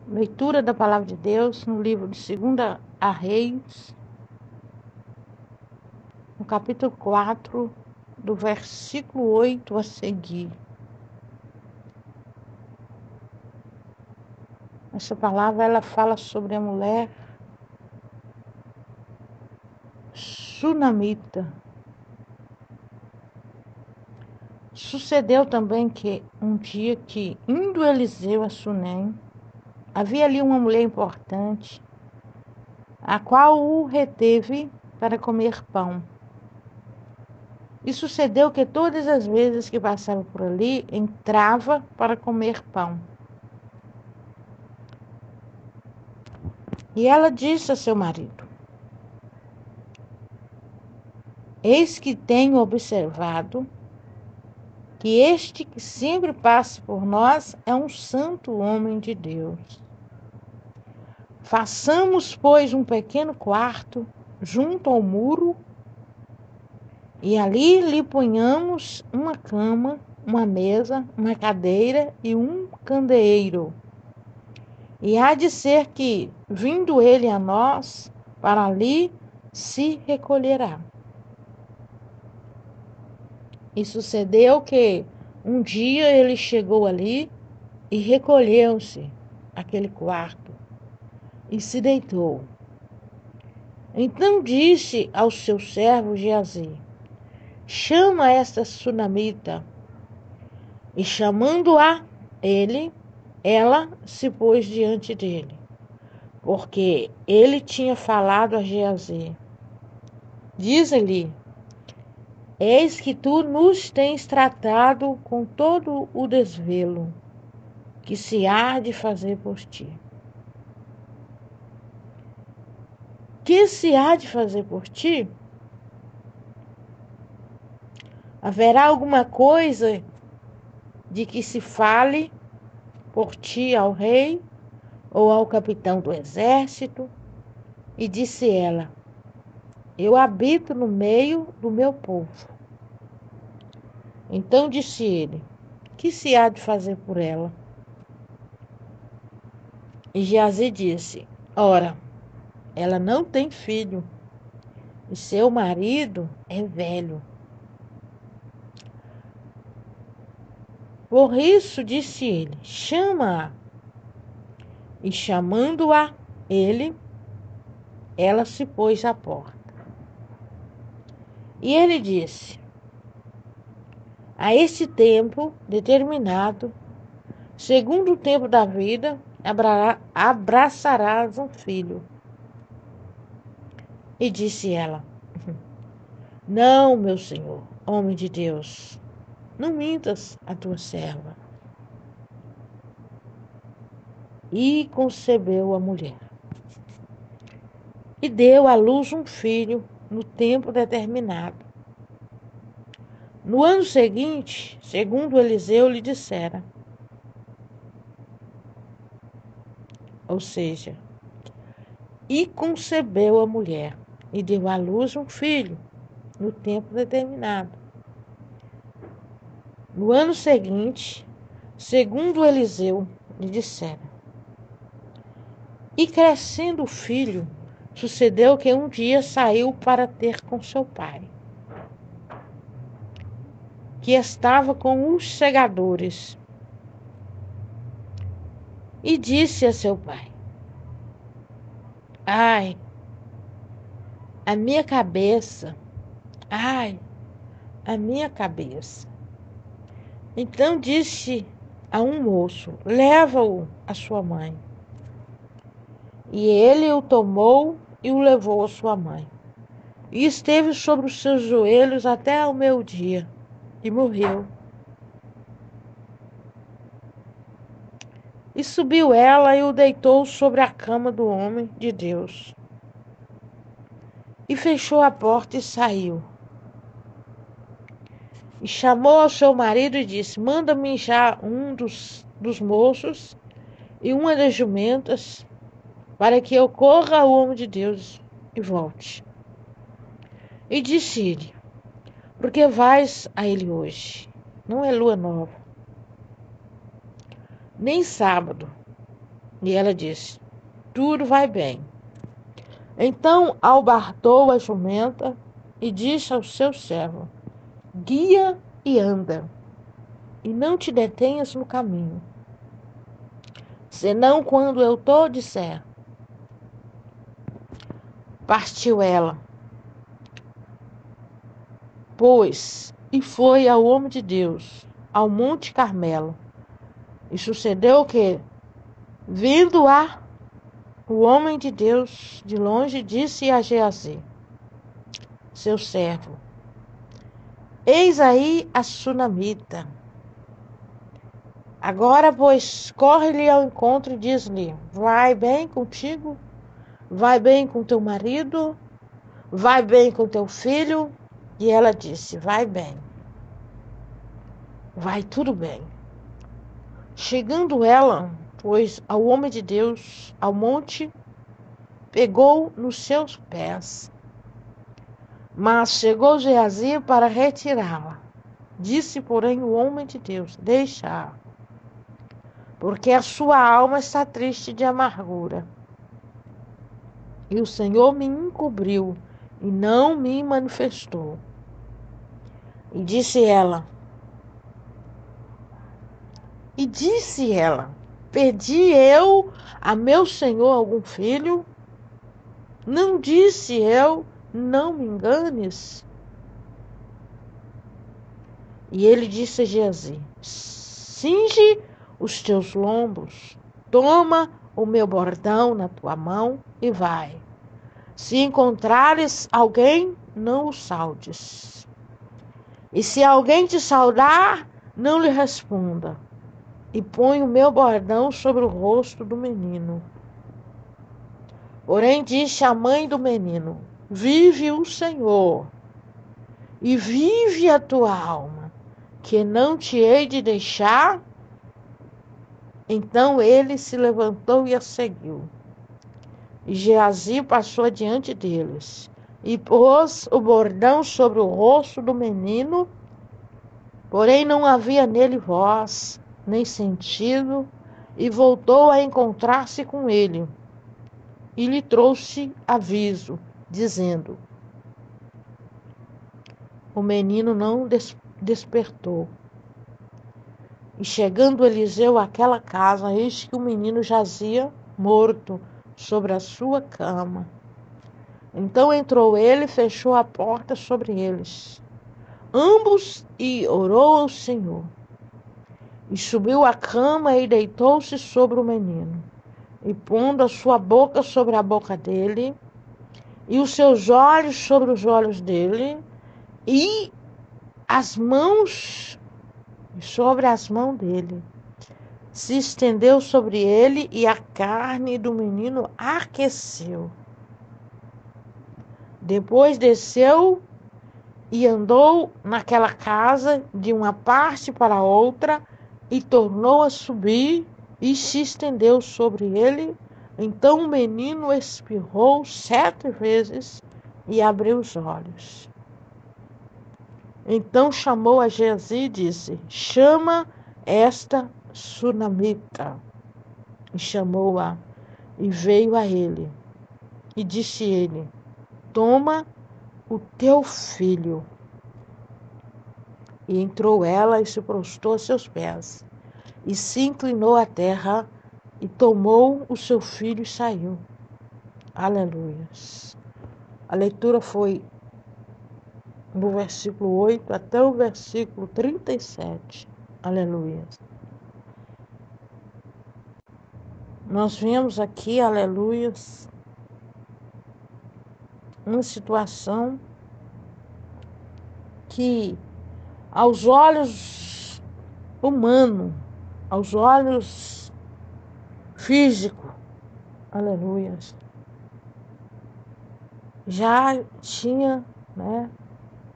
Leitura da Palavra de Deus no livro de 2 Reis, no capítulo 4, do versículo 8 a seguir. Essa palavra ela fala sobre a mulher sunamita. Sucedeu também que um dia que, indo Eliseu a Sunem, havia ali uma mulher importante, a qual o reteve para comer pão. E sucedeu que todas as vezes que passava por ali, entrava para comer pão. E ela disse a seu marido: eis que tenho observado que este que sempre passa por nós é um santo homem de Deus. Façamos, pois, um pequeno quarto junto ao muro e ali lhe ponhamos uma cama, uma mesa, uma cadeira e um candeeiro. E há de ser que, vindo ele a nós, para ali se recolherá. E sucedeu que um dia ele chegou ali e recolheu-se àquele quarto e se deitou. Então disse ao seu servo Geazi: chama esta sunamita. E chamando-a ela se pôs diante dele, porque ele tinha falado a Geazi: diz-lhe, eis que tu nos tens tratado com todo o desvelo que se há de fazer por ti. Que se há de fazer por ti? Haverá alguma coisa de que se fale por ti ao rei ou ao capitão do exército? E disse ela: eu habito no meio do meu povo. Então disse ele: que se há de fazer por ela? E Geazi disse: ora, ela não tem filho, e seu marido é velho. Por isso disse ele: chama-a. E chamando-a ela se pôs à porta. E ele disse: a este tempo determinado, segundo o tempo da vida, abraçarás um filho. E disse ela: não, meu senhor, homem de Deus, não mintas a tua serva. E concebeu a mulher. E deu à luz um filho no tempo determinado. No ano seguinte, segundo Eliseu lhe dissera, ou seja, e concebeu a mulher, e deu à luz um filho no tempo determinado. No ano seguinte, segundo Eliseu lhe dissera, e crescendo o filho, sucedeu que um dia saiu para ter com seu pai, que estava com os segadores, e disse a seu pai: ai, a minha cabeça, ai, a minha cabeça. Então disse a um moço: leva-o à sua mãe. E ele o tomou e o levou à sua mãe. E esteve sobre os seus joelhos até ao meio-dia, e morreu. E subiu ela e o deitou sobre a cama do homem de Deus. E fechou a porta e saiu. E chamou ao seu marido e disse: manda-me já um dos moços e uma das jumentas, para que eu corra ao homem de Deus e volte. E disse-lhe: por que vais a ele hoje? Não é lua nova, nem sábado. E ela disse: tudo vai bem. Então albardou a jumenta e disse ao seu servo: guia e anda, e não te detenhas no caminho, senão quando eu te disser. Partiu ela, pois, e foi ao homem de Deus, ao Monte Carmelo. E sucedeu que, vendo-a, o homem de Deus de longe disse a Geazi, seu servo: eis aí a sunamita. Agora, pois, corre-lhe ao encontro e diz-lhe: vai bem contigo? Vai bem com teu marido? Vai bem com teu filho? E ela disse: vai bem. Vai tudo bem. Chegando ela, pois, ao homem de Deus, ao monte, pegou nos seus pés. Mas chegou Geazi para retirá-la. Disse, porém, o homem de Deus: deixa-a, porque a sua alma está triste de amargura. E o Senhor me encobriu e não me manifestou. E disse ela, pedi eu a meu Senhor algum filho? Não disse eu, não me enganes? E ele disse a Geazi: cinge os teus lombos, toma o meu bordão na tua mão e vai. Se encontrares alguém, não o saudes. E se alguém te saudar, não lhe responda. E põe o meu bordão sobre o rosto do menino. Porém disse a mãe do menino: vive o Senhor, e vive a tua alma, que não te hei de deixar. Então ele se levantou e a seguiu. E Geazi passou adiante deles, e pôs o bordão sobre o rosto do menino, porém não havia nele voz, nem sentido, e voltou a encontrar-se com ele, e lhe trouxe aviso, dizendo: o menino não despertou. E chegando Eliseu àquela casa, eis que o menino jazia morto sobre a sua cama. Então entrou ele e fechou a porta sobre eles, ambos, e orou ao Senhor. E subiu à cama e deitou-se sobre o menino, e pondo a sua boca sobre a boca dele, e os seus olhos sobre os olhos dele, e as mãos sobre as mãos dele, se estendeu sobre ele, e a carne do menino aqueceu. Depois desceu e andou naquela casa de uma parte para outra, e tornou a subir, e se estendeu sobre ele. Então o menino espirrou 7 vezes e abriu os olhos. Então chamou a Geazi e disse: chama esta sunamita. E chamou-a, e veio a ele. E disse ele: toma o teu filho. E entrou ela e se prostrou a seus pés, e se inclinou à terra, e tomou o seu filho e saiu. Aleluias. A leitura foi do versículo 8 até o versículo 37. Aleluias. Nós vemos aqui, aleluias, uma situação que, aos olhos humanos, aos olhos físicos, aleluias, já tinha,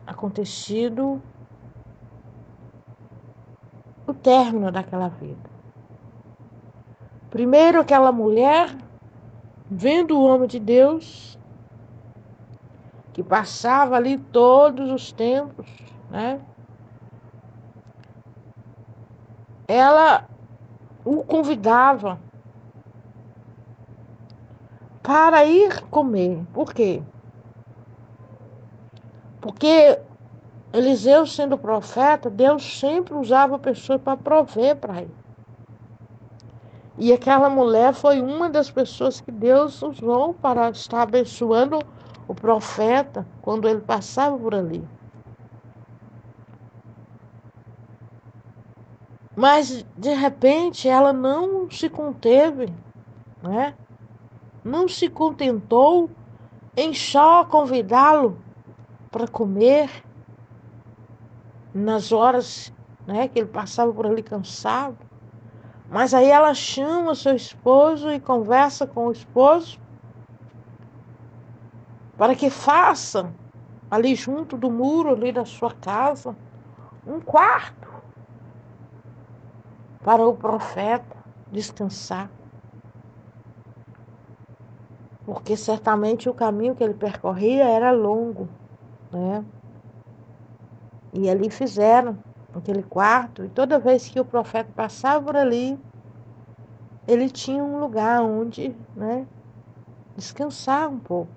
acontecido o término daquela vida. Primeiro, aquela mulher, vendo o homem de Deus, que passava ali todos os tempos, ela o convidava para ir comer. Por quê? Porque Eliseu, sendo profeta, Deus sempre usava pessoas para prover para ele. E aquela mulher foi uma das pessoas que Deus usou para estar abençoando o profeta quando ele passava por ali. Mas, de repente, ela não se conteve, né? Não se contentou em só convidá-lo para comer nas horas, né, que ele passava por ali cansado. Mas aí ela chama o seu esposo e conversa com o esposo para que faça ali junto do muro ali da sua casa um quarto para o profeta descansar. Porque certamente o caminho que ele percorria era longo, né? E ali fizeram aquele quarto, e toda vez que o profeta passava por ali, ele tinha um lugar onde, né, descansar um pouco.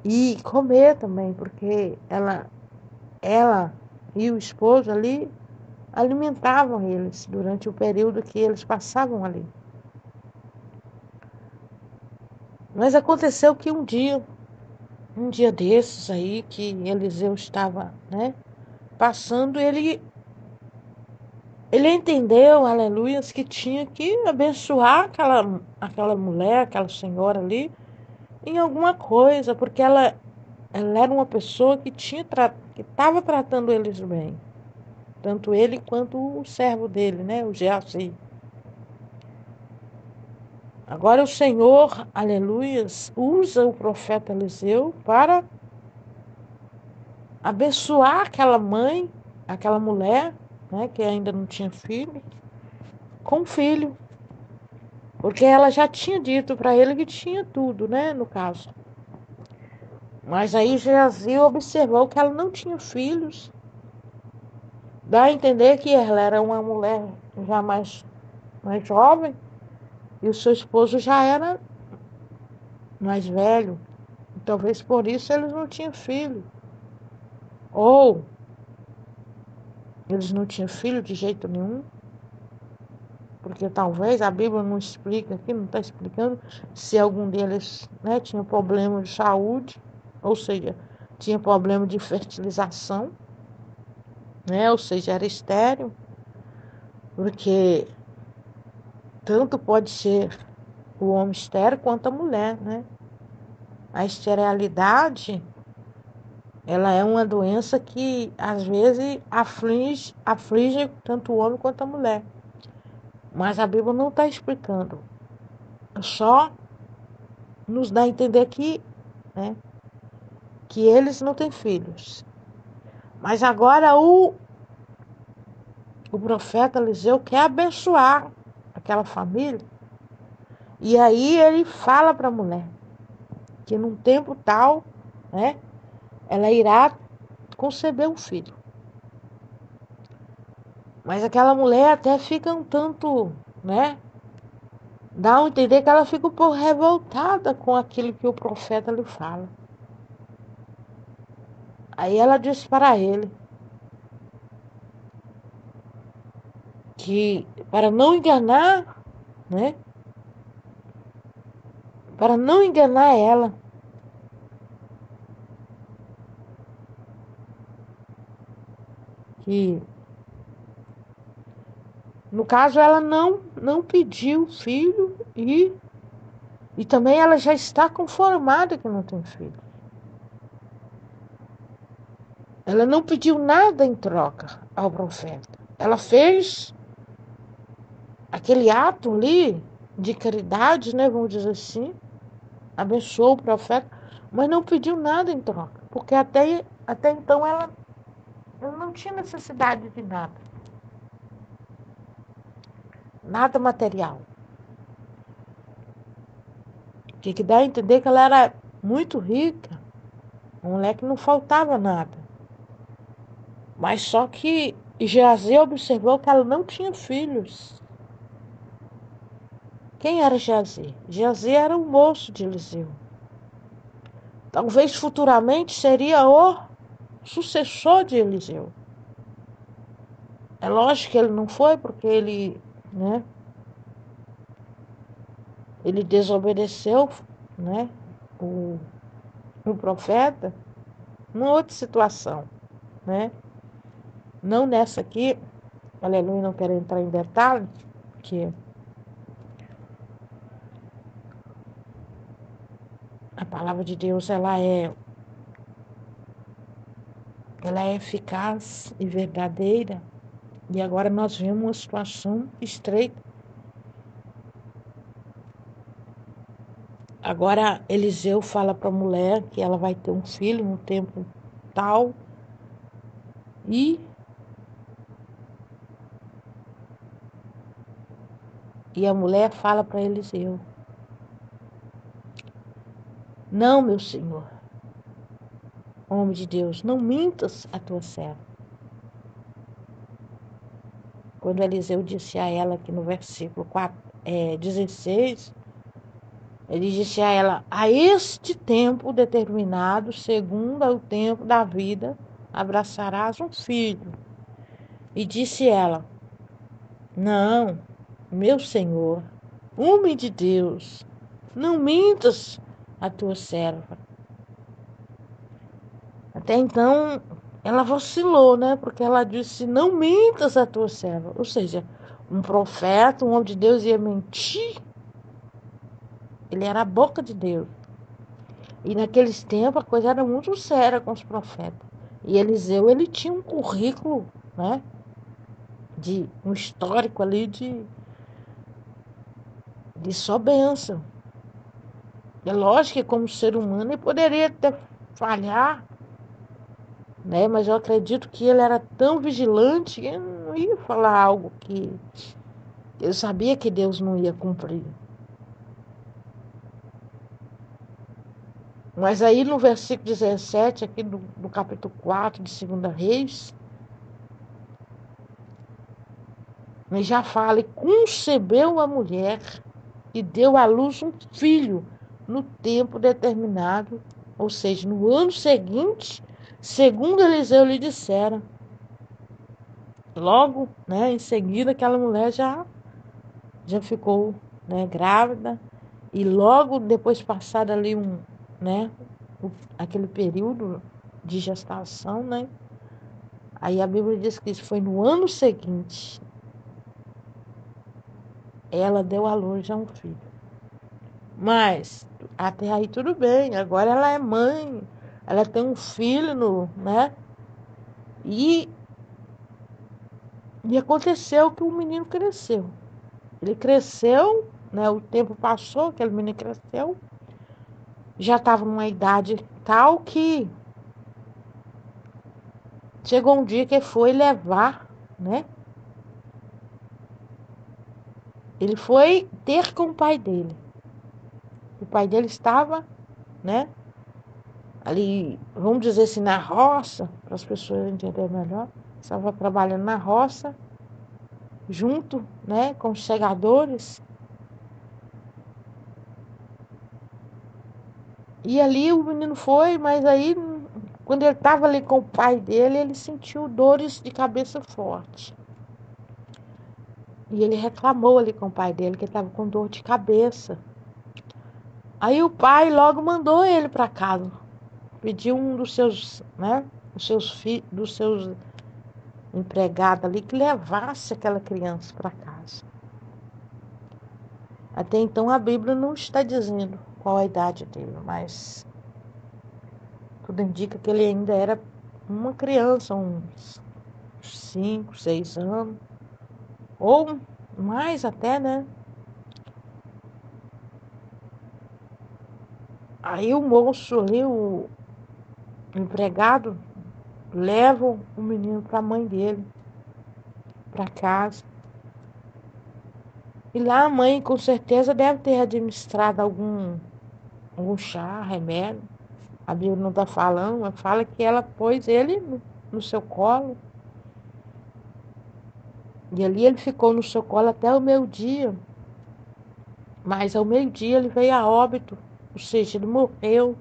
E comer também, porque ela e o esposo ali alimentavam eles durante o período que eles passavam ali. Mas aconteceu que um dia desses aí, que Eliseu estava, né, passando, ele entendeu, aleluias, que tinha que abençoar aquela mulher, aquela senhora ali, em alguma coisa, porque ela era uma pessoa que que estava tratando eles bem. Tanto ele quanto o servo dele, né, o Geazi. Agora o Senhor, aleluias, usa o profeta Eliseu para abençoar aquela mãe, aquela mulher, né, que ainda não tinha filho, com filho. Porque ela já tinha dito para ele que tinha tudo, né, no caso. Mas aí Geazi observou que ela não tinha filhos. Dá a entender que ela era uma mulher já mais jovem e o seu esposo já era mais velho. E talvez por isso eles não tinham filho. Ou eles não tinham filho de jeito nenhum. Porque talvez a Bíblia não explica aqui, não está explicando se algum deles, né, tinha problema de saúde, ou seja, tinha problema de fertilização, né, ou seja, era estéril, porque tanto pode ser o homem estéril quanto a mulher, né? A esterilidade, ela é uma doença que às vezes aflige tanto o homem quanto a mulher. Mas a Bíblia não está explicando. Só nos dá a entender que, né, que eles não têm filhos. Mas agora o profeta Eliseu quer abençoar aquela família. E aí ele fala para a mulher que num tempo tal, né, ela irá conceber um filho. Mas aquela mulher até fica um tanto, né, dá a entender que ela fica um pouco revoltada com aquilo que o profeta lhe fala. Aí ela diz para ele que para não enganar, né, para não enganar ela, que no caso ela não pediu filho e também ela já está conformada que não tem filho. Ela não pediu nada em troca ao profeta. Ela fez aquele ato ali de caridade, né, vamos dizer assim, abençoou o profeta, mas não pediu nada em troca, porque até então ela não tinha necessidade de nada material. Que dá a entender que ela era muito rica, uma mulher que não faltava nada. Mas só que Geazi observou que ela não tinha filhos. Quem era Geazi? Geazi era o moço de Eliseu. Talvez futuramente seria o sucessor de Eliseu. É lógico que ele não foi, porque né, ele desobedeceu, né, o, o profeta, numa outra situação, né? Não nessa aqui, aleluia, não quero entrar em detalhe, que a palavra de Deus ela é eficaz e verdadeira. E agora nós vemos uma situação estreita. Agora Eliseu fala para a mulher que ela vai ter um filho no tempo tal. E a mulher fala para Eliseu: Não, meu senhor, homem de Deus, não mintas a tua serva. Quando Eliseu disse a ela, aqui no versículo 16, ele disse a ela: A este tempo determinado, segundo o tempo da vida, abraçarás um filho. E disse ela: Não, meu senhor, homem de Deus, não mintas a tua serva. Até então, ela vacilou, né? Porque ela disse: Não mintas a tua serva. Ou seja, um profeta, um homem de Deus ia mentir. Ele era a boca de Deus. E naqueles tempos a coisa era muito séria com os profetas. E Eliseu, ele tinha um currículo, né? Um histórico ali de só bênção. É lógico que como ser humano ele poderia até falhar, né? Mas eu acredito que ele era tão vigilante que ele não ia falar algo que eu sabia que Deus não ia cumprir. Mas aí no versículo 17, aqui do capítulo 4 de 2 Reis, ele já fala: E concebeu a mulher e deu à luz um filho no tempo determinado, ou seja, no ano seguinte, segundo Eliseu lhe dissera. Logo, né, em seguida, aquela mulher já ficou, né, grávida, e logo depois passado ali né, aquele período de gestação, né, aí a Bíblia diz que isso foi no ano seguinte, ela deu à luz a um filho. Mas até aí tudo bem, agora ela é mãe, ela tem um filho, né, e aconteceu que o menino cresceu. Ele cresceu, né, o tempo passou, aquele menino cresceu, já estava numa idade tal que chegou um dia que ele foi levar, né? Ele foi ter com o pai dele. O pai dele estava, né? Ali, vamos dizer assim, na roça, para as pessoas entenderem melhor. Estava trabalhando na roça, junto, né, com os segadores. E ali o menino foi, mas aí, quando ele estava ali com o pai dele, ele sentiu dores de cabeça forte. E ele reclamou ali com o pai dele que ele estava com dor de cabeça. Aí o pai logo mandou ele para casa. Pediu um dos seus, né, dos seus empregados ali que levasse aquela criança para casa. Até então a Bíblia não está dizendo qual a idade dele, mas tudo indica que ele ainda era uma criança, uns 5, 6 anos, ou mais até, né? Aí o moço ali, o empregado, leva o menino para a mãe dele, para casa. E lá a mãe com certeza deve ter administrado algum chá, remédio. A Bíblia não está falando, mas fala que ela pôs ele no seu colo. E ali ele ficou no seu colo até o meio-dia. Mas ao meio-dia ele veio a óbito, ou seja, ele morreu.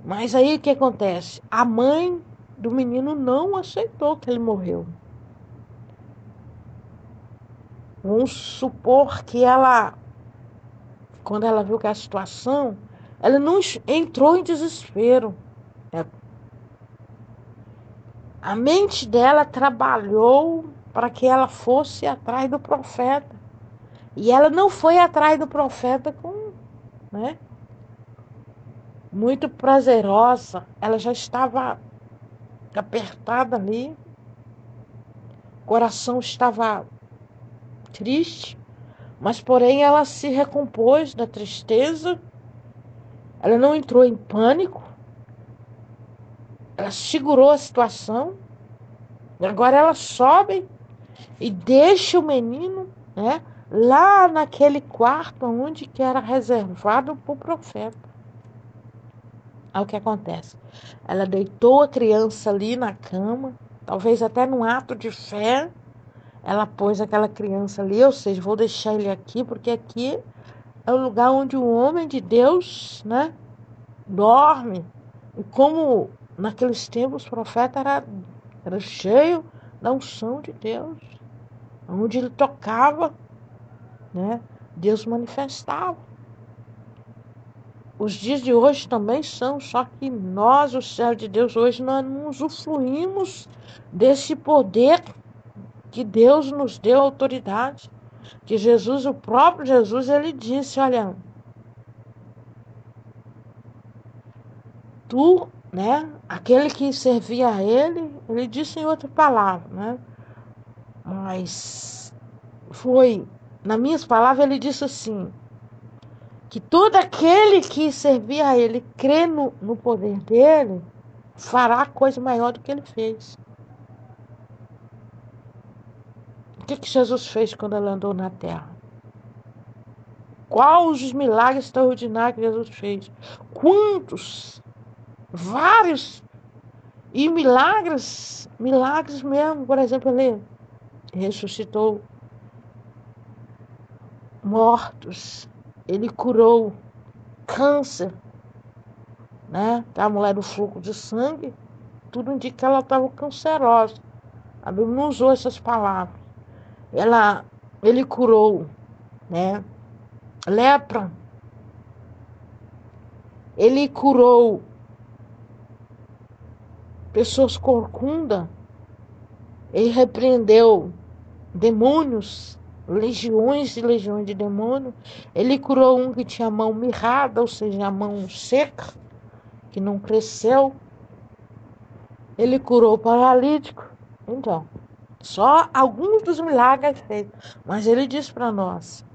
Mas aí o que acontece? A mãe do menino não aceitou que ele morreu. Vamos supor que ela, quando ela viu que a situação, ela não entrou em desespero. A mente dela trabalhou para que ela fosse atrás do profeta. E ela não foi atrás do profeta né, muito prazerosa. Ela já estava apertada ali, o coração estava triste, mas porém ela se recompôs da tristeza, ela não entrou em pânico, ela segurou a situação, e agora ela sobe e deixa o menino, né, lá naquele quarto onde que era reservado para o profeta. Aí o que acontece? Ela deitou a criança ali na cama, talvez até num ato de fé, ela pôs aquela criança ali, ou seja, vou deixar ele aqui, porque aqui é o lugar onde o homem de Deus, né, dorme. E como naqueles tempos o profeta era cheio da unção de Deus, onde ele tocava, né, Deus manifestava. Os dias de hoje também são, só que nós, o céu de Deus, hoje nós não usufruímos desse poder que Deus nos deu autoridade. Que Jesus, o próprio Jesus, ele disse, olha, tu, né, aquele que servia a ele disse em outra palavra, né, mas foi, nas minhas palavras, ele disse assim, que todo aquele que servia a ele, crê no poder dele, fará coisa maior do que ele fez. O que Jesus fez quando ele andou na terra? Quais os milagres extraordinários que Jesus fez? Quantos? Vários. E milagres, milagres mesmo. Por exemplo, ele ressuscitou mortos. Ele curou câncer, né? A mulher do fluxo de sangue, tudo indica que ela estava cancerosa. A Bíblia não usou essas palavras. Ele curou, né, lepra. Ele curou pessoas corcundas. Ele repreendeu demônios, legiões e legiões de demônios. Ele curou um que tinha a mão mirrada, ou seja, a mão seca, que não cresceu. Ele curou o paralítico. Então, só alguns dos milagres feitos. Mas ele disse para nós.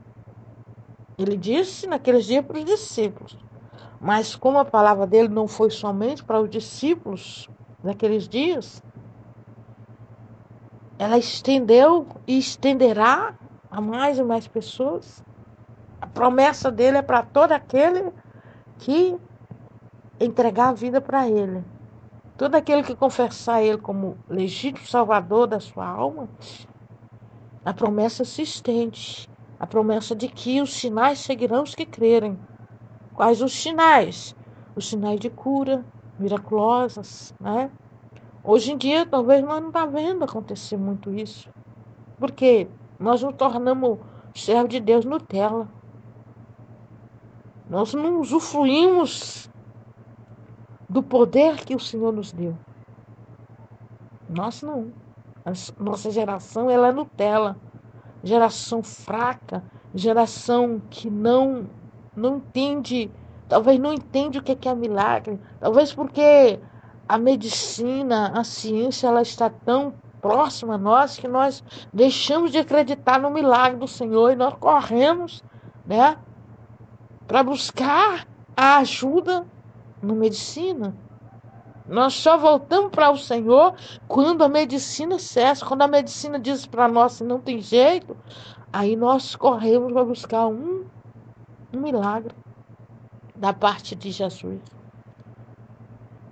Ele disse naqueles dias para os discípulos. Mas como a palavra dele não foi somente para os discípulos naqueles dias, ela estendeu e estenderá a mais e mais pessoas. A promessa dele é para todo aquele que entregar a vida para ele. Todo aquele que confessar ele como legítimo salvador da sua alma, a promessa se estende. A promessa de que os sinais seguirão os que crerem. Quais os sinais? Os sinais de cura, miraculosas, né? Hoje em dia, talvez nós não estamos vendo acontecer muito isso. Porque nós nos tornamos servos de Deus Nutella. Nós não usufruímos do poder que o Senhor nos deu. Nós não. Nossa geração, ela é Nutella. Geração fraca, geração que não entende, talvez não entende o que é milagre. Talvez porque a medicina, a ciência, ela está tão próxima a nós que nós deixamos de acreditar no milagre do Senhor e nós corremos, né, para buscar a ajuda na medicina. Nós só voltamos para o Senhor quando a medicina cessa, quando a medicina diz para nós que não tem jeito, aí nós corremos para buscar um milagre da parte de Jesus.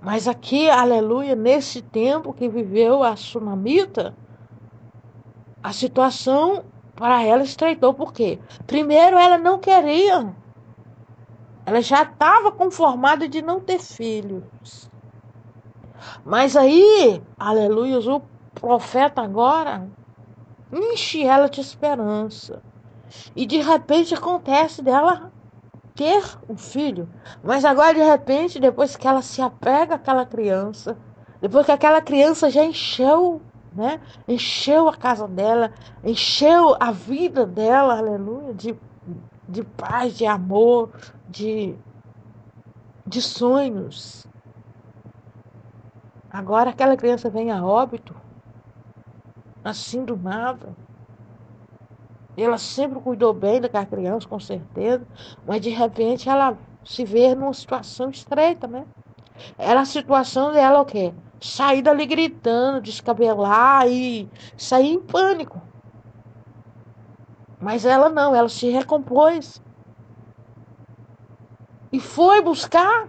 Mas aqui, aleluia, nesse tempo que viveu a sunamita, a situação para ela estreitou. Por quê? Primeiro, ela não queria. Ela já estava conformada de não ter filhos. Mas aí, aleluia, o profeta agora enche ela de esperança. E de repente acontece dela ter um filho. Mas agora, de repente, depois que ela se apega àquela criança, depois que aquela criança já encheu, né? Encheu a casa dela, encheu a vida dela, aleluia, de paz, de amor, de sonhos. Agora aquela criança vem a óbito, assim do nada. Ela sempre cuidou bem daquela criança, com certeza, mas de repente ela se vê numa situação estreita, né? Era a situação dela o quê? Sair dali gritando, descabelar e sair em pânico. Mas ela não, ela se recompôs e foi buscar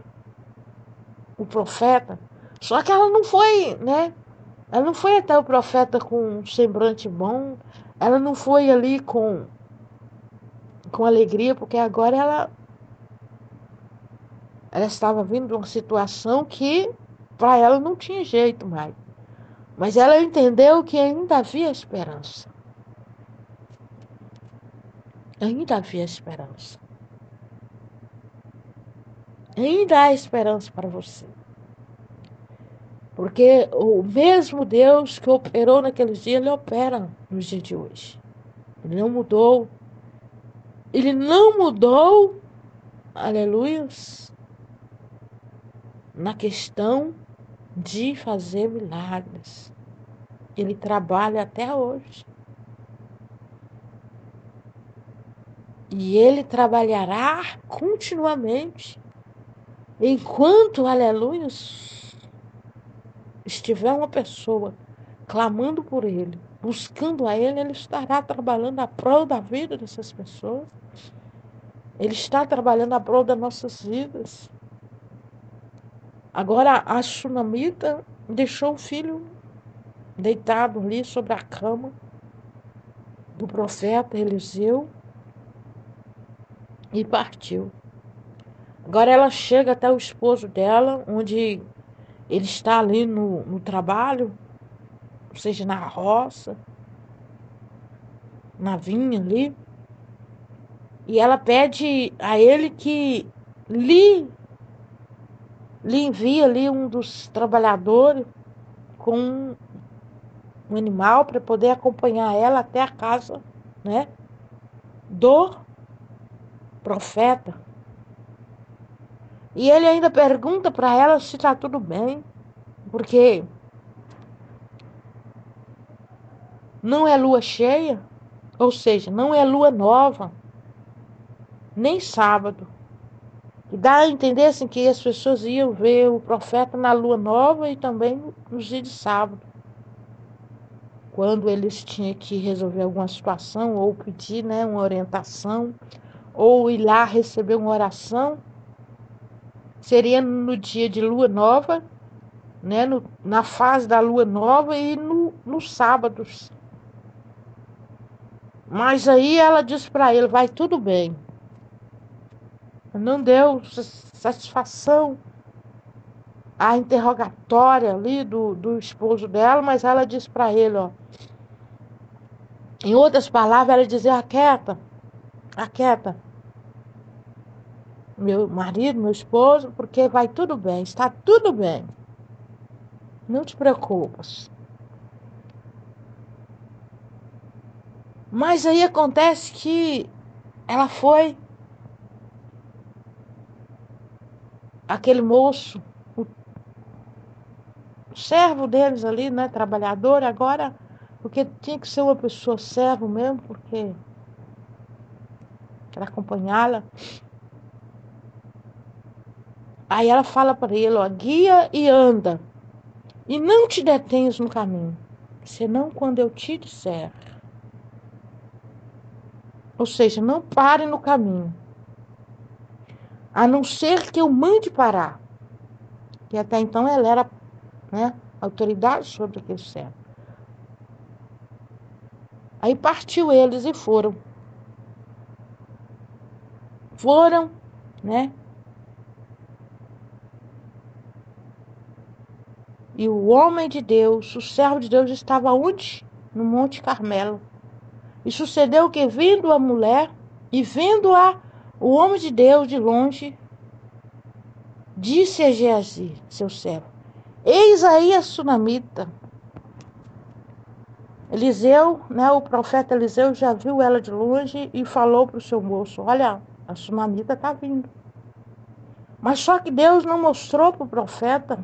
o profeta. Só que ela não foi, né? Ela não foi até o profeta com um semblante bom. Ela não foi ali com alegria, porque agora ela estava vindo de uma situação que para ela não tinha jeito mais. Mas ela entendeu que ainda havia esperança. Ainda havia esperança. Ainda há esperança para você. Porque o mesmo Deus que operou naqueles dias, ele opera nos dias de hoje. Ele não mudou. Ele não mudou, aleluia, na questão de fazer milagres. Ele trabalha até hoje. E ele trabalhará continuamente. Enquanto, aleluia, estiver uma pessoa clamando por ele, buscando a ele, ele estará trabalhando a prol da vida dessas pessoas. Ele está trabalhando a prol das nossas vidas. Agora, a sunamita deixou o filho deitado ali sobre a cama do profeta Eliseu e partiu. Agora ela chega até o esposo dela, onde ele está ali no trabalho, ou seja, na roça, na vinha ali, e ela pede a ele que lhe envie ali um dos trabalhadores com um animal para poder acompanhar ela até a casa, né, do profeta. E ele ainda pergunta para ela se está tudo bem, porque não é lua cheia, ou seja, não é lua nova, nem sábado. E dá a entender assim, que as pessoas iam ver o profeta na lua nova e também nos dias de sábado, quando eles tinham que resolver alguma situação ou pedir, né, uma orientação ou ir lá receber uma oração. Seria no dia de lua nova, né, na fase da lua nova e nos sábados. Mas aí ela disse para ele, vai tudo bem. Não deu satisfação a interrogatória ali do esposo dela, mas ela disse para ele, ó, em outras palavras, ela dizia, aquieta, meu marido, meu esposo, porque vai tudo bem, está tudo bem. Não te preocupas. Mas aí acontece que ela foi, aquele moço, o servo deles ali, né, trabalhador, agora, porque tinha que ser uma pessoa servo mesmo, porque para acompanhá-la. Aí ela fala para ele, ó, guia e anda, e não te detenhas no caminho, senão quando eu te disser. Ou seja, não pare no caminho, a não ser que eu mande parar. Que até então ela era, né, autoridade sobre aquele servo. Aí partiu eles e foram. Foram, né? E o homem de Deus, o servo de Deus, estava onde? No Monte Carmelo. E sucedeu que, vindo a mulher e vendo-a, o homem de Deus de longe, disse a Geazi, seu servo: Eis aí a sunamita. Eliseu, né, o profeta Eliseu já viu ela de longe e falou para o seu moço: Olha, a sunamita está vindo. Mas só que Deus não mostrou para o profeta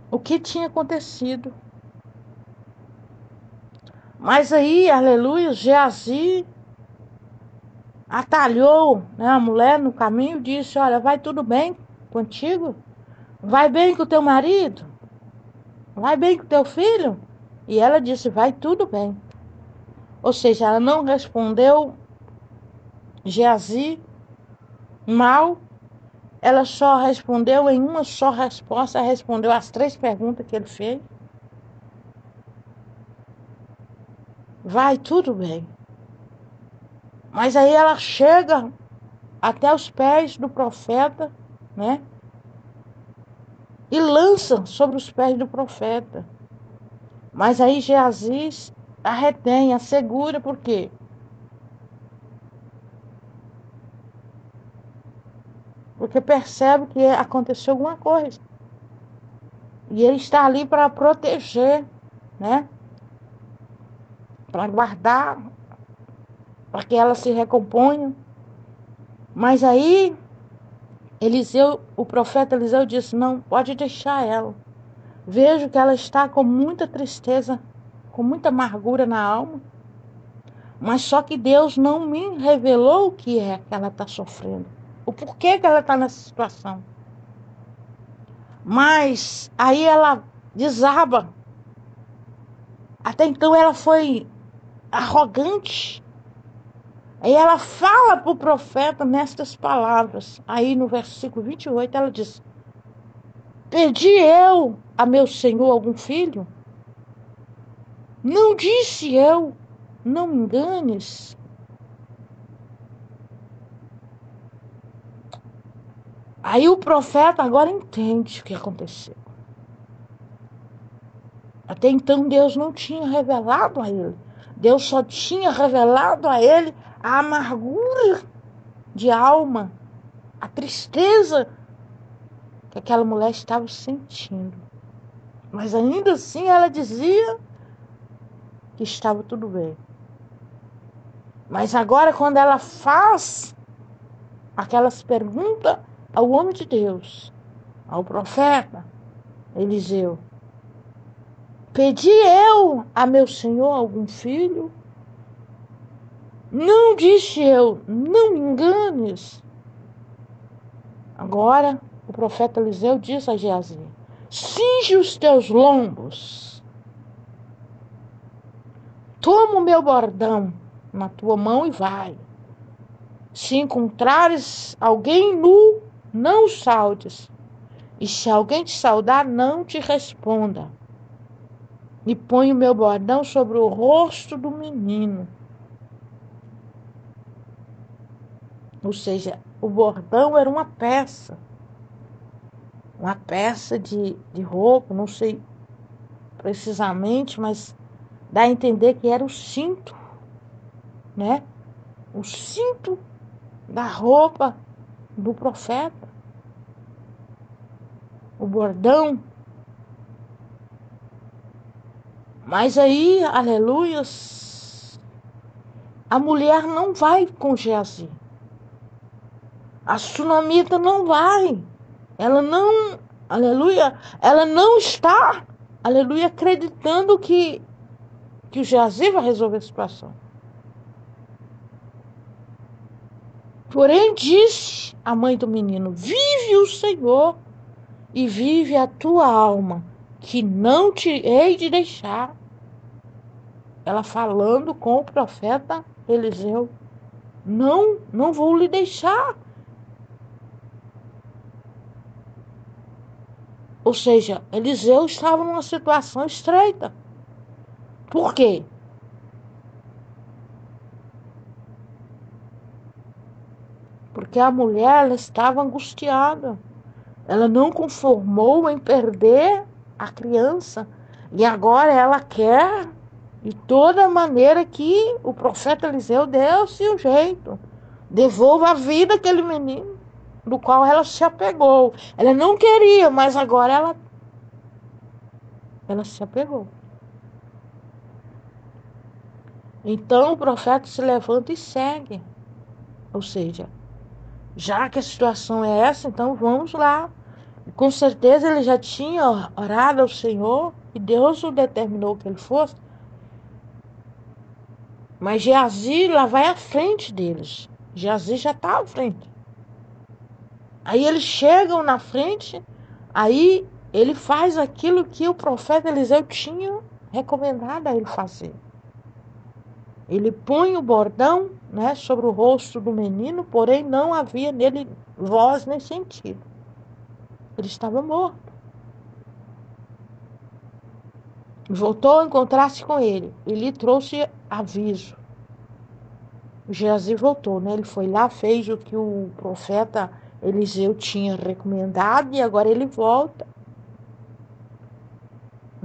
o que tinha acontecido. Mas aí, aleluia, Geazi atalhou, né, a mulher no caminho e disse: Olha, vai tudo bem contigo? Vai bem com o teu marido? Vai bem com o teu filho? E ela disse: Vai tudo bem. Ou seja, ela não respondeu Geazi mal, ela só respondeu em uma só resposta, respondeu as 3 perguntas que ele fez. Vai tudo bem. Mas aí ela chega até os pés do profeta, né? E lança sobre os pés do profeta. Mas aí Geazi a retém, a segura, por quê? Porque percebe que aconteceu alguma coisa. E ele está ali para proteger, né? Para guardar, para que ela se recomponha. Mas aí Eliseu, o profeta Eliseu disse: Não, pode deixar ela. Vejo que ela está com muita tristeza, com muita amargura na alma. Mas só que Deus não me revelou o que é que ela está sofrendo. O porquê que ela está nessa situação. Mas aí ela desaba. Até então ela foi arrogante. Aí ela fala para o profeta nestas palavras. Aí no versículo 28 ela diz: Pedi eu a meu senhor algum filho? Não disse eu, não me enganes. Aí o profeta agora entende o que aconteceu. Até então Deus não tinha revelado a ele. Deus só tinha revelado a ele a amargura de alma, a tristeza que aquela mulher estava sentindo. Mas ainda assim ela dizia que estava tudo bem. Mas agora quando ela faz aquelas perguntas ao homem de Deus, ao profeta Eliseu: Pedi eu a meu senhor algum filho? Não, disse eu, não me enganes. Agora o profeta Eliseu disse a Geazi: Cinge os teus lombos, toma o meu bordão na tua mão e vai. Se encontrares alguém nu, não o saudes. E se alguém te saudar, não te responda. E põe o meu bordão sobre o rosto do menino. Ou seja, o bordão era uma peça de roupa, não sei precisamente, mas dá a entender que era o cinto, né? O cinto da roupa do profeta. O bordão. Mas aí, aleluias, a mulher não vai com Geazi. A sunamita não vai. Ela não, aleluia, ela não está, aleluia, acreditando que o Geazi vai resolver a situação. Porém, disse a mãe do menino: Vive o Senhor e vive a tua alma, que não te hei de deixar. Ela falando com o profeta Eliseu: Não vou lhe deixar. Ou seja, Eliseu estava numa situação estreita. Por quê? Porque a mulher, ela estava angustiada. Ela não conformou em perder a criança. E agora ela quer, de toda maneira, que o profeta Eliseu deu-se o jeito. Devolva a vida àquele menino, do qual ela se apegou. Ela não queria, mas agora ela se apegou. Então o profeta se levanta e segue. Ou seja, já que a situação é essa, então vamos lá. Com certeza ele já tinha orado ao Senhor e Deus o determinou que ele fosse. Mas Geazi lá vai à frente deles. Geazi já está à frente. Aí eles chegam na frente, aí ele faz aquilo que o profeta Eliseu tinha recomendado a ele fazer. Ele põe o bordão, né, sobre o rosto do menino, porém não havia nele voz nem sentido. Ele estava morto. Voltou a encontrar-se com ele. E lhe trouxe aviso. Geazi voltou, né? Ele foi lá, fez o que o profeta Eliseu tinha recomendado e agora ele volta.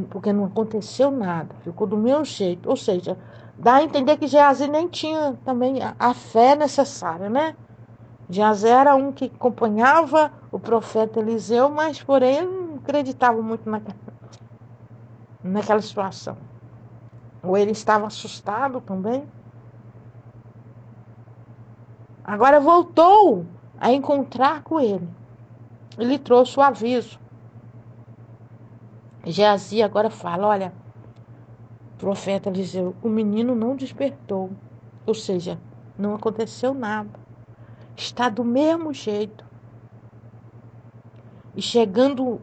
Porque não aconteceu nada. Ficou do mesmo jeito. Ou seja, dá a entender que Geazi nem tinha também a fé necessária, né? Geazi era um que acompanhava o profeta Eliseu, mas porém ele não acreditava muito naquela situação. Ou ele estava assustado também. Agora voltou a encontrar com ele. Ele trouxe o aviso. Geazi agora fala, olha, profeta Eliseu, o menino não despertou. Ou seja, não aconteceu nada. Está do mesmo jeito. E chegando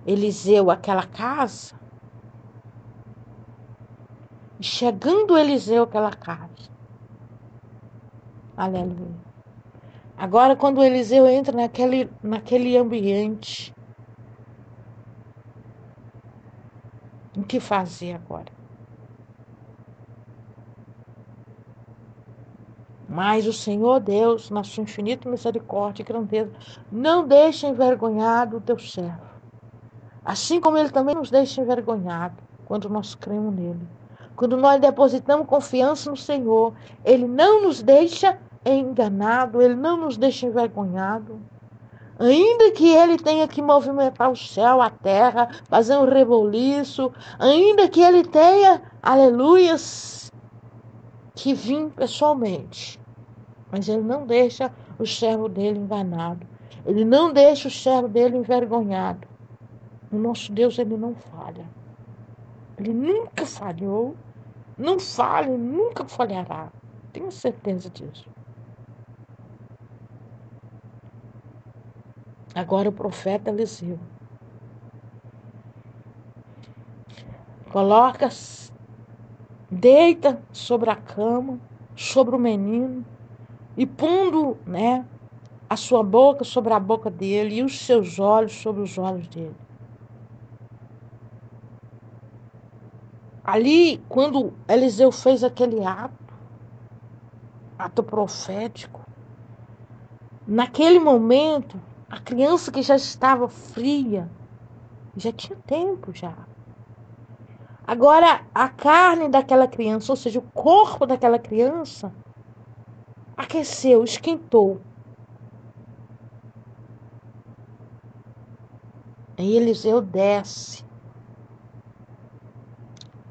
Eliseu àquela casa, aleluia. Agora, quando Eliseu entra naquele ambiente, o que fazer agora? Mas o Senhor Deus, na sua infinita misericórdia e grandeza, não deixa envergonhado o teu servo. Assim como ele também nos deixa envergonhado quando nós cremos nele. Quando nós depositamos confiança no Senhor, ele não nos deixa enganado, ele não nos deixa envergonhado. Ainda que ele tenha que movimentar o céu, a terra, fazer um reboliço, ainda que ele tenha, aleluias, que vir pessoalmente. Mas ele não deixa o servo dele enganado. Ele não deixa o servo dele envergonhado. O nosso Deus, ele não falha. Ele nunca falhou, não falha, nunca falhará. Tenho certeza disso. Agora o profeta Eliseu coloca, deita sobre a cama, sobre o menino, e pondo, né, a sua boca sobre a boca dele e os seus olhos sobre os olhos dele. Ali, quando Eliseu fez aquele ato profético, naquele momento, a criança que já estava fria, já tinha tempo já. Agora, a carne daquela criança, ou seja, o corpo daquela criança, aqueceu, esquentou. Aí Eliseu desce.